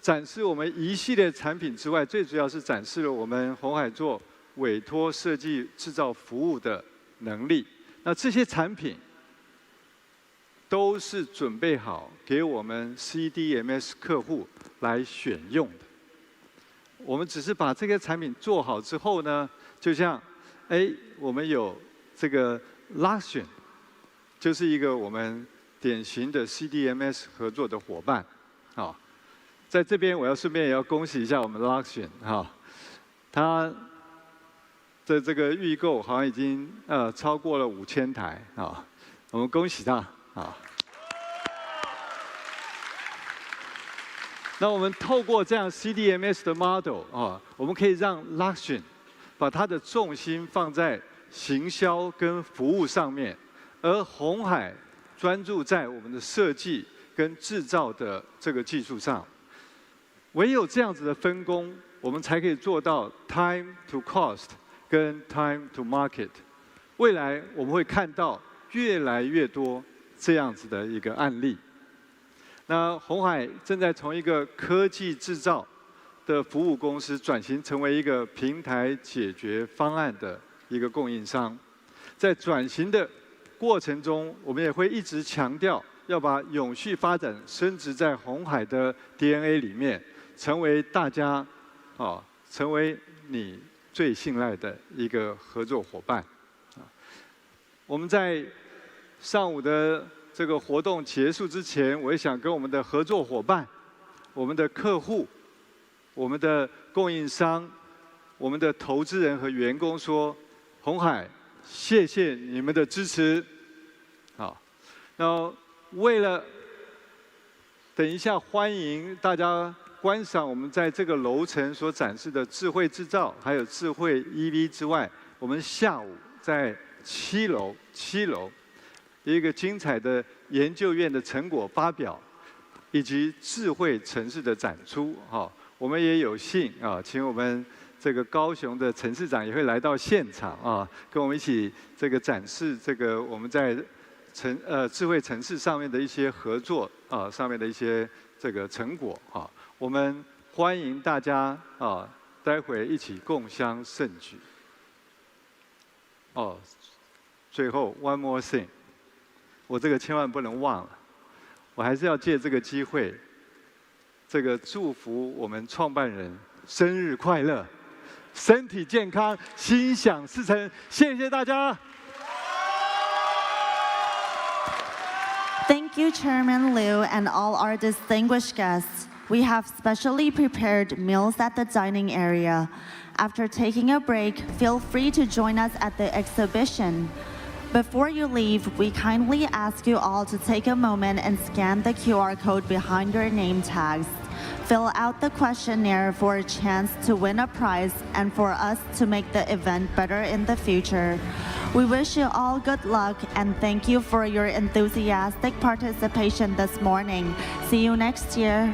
展示我们一系列产品之外，最主要是展示了我们鸿海做委托设计制造服务的能力。那这些产品都是准备好给我们 CDMS 客户来选用的。我们只是把这个产品做好之后呢，就像我们有这个 Luxion， 就是一个我们典型的 CDMS 合作的伙伴。在这边我要顺便也要恭喜一下我们 Luxion， 它的这个预购好像已经超过了5000台。我们恭喜它。那我们透过这样 CDMS 的 model 我们可以让 Luxion 把它的重心放在行销跟服务上面，而鸿海专注在我们的设计跟制造的这个技术上。唯有这样子的分工，我们才可以做到 time to cost 跟 time to market。未来我们会看到越来越多这样子的一个案例。那鸿海正在从一个科技制造的服务公司转型成为一个平台解决方案的一个供应商。在转型的过程中，我们也会一直强调要把永续发展深植在鸿海的 DNA 里面，成为大家成为你最信赖的一个合作伙伴。我们在上午的这个活动结束之前，我也想跟我们的合作伙伴、我们的客户、我们的供应商、我们的投资人和员工说：鸿海，谢谢你们的支持。那为了等一下欢迎大家观赏我们在这个楼层所展示的智慧制造，还有智慧 EV 之外，我们下午在7楼一个精彩的研究院的成果发表，以及智慧城市的展出哈。我们也有幸啊，请我们这个高雄的陈市长也会来到现场啊，跟我们一起这个展示这个我们在智慧城市上面的一些合作啊，上面的一些这个成果啊。我们欢迎大家啊，待会一起共襄盛举。哦，最后 one more thing， 我这个千万不能忘了，我还是要借这个机会，这个祝福我们创办人生日快乐，身体健康，心想事成，谢谢大家。Thank you, Chairman Liu, and all our distinguished guests. We have specially prepared meals at the dining area. After taking a break, feel free to join us at the exhibition. Before you leave, we kindly ask you all to take a moment and scan the QR code behind your name tags. Fill out the questionnaire for a chance to win a prize and for us to make the event better in the future. We wish you all good luck and thank you for your enthusiastic participation this morning. See you next year.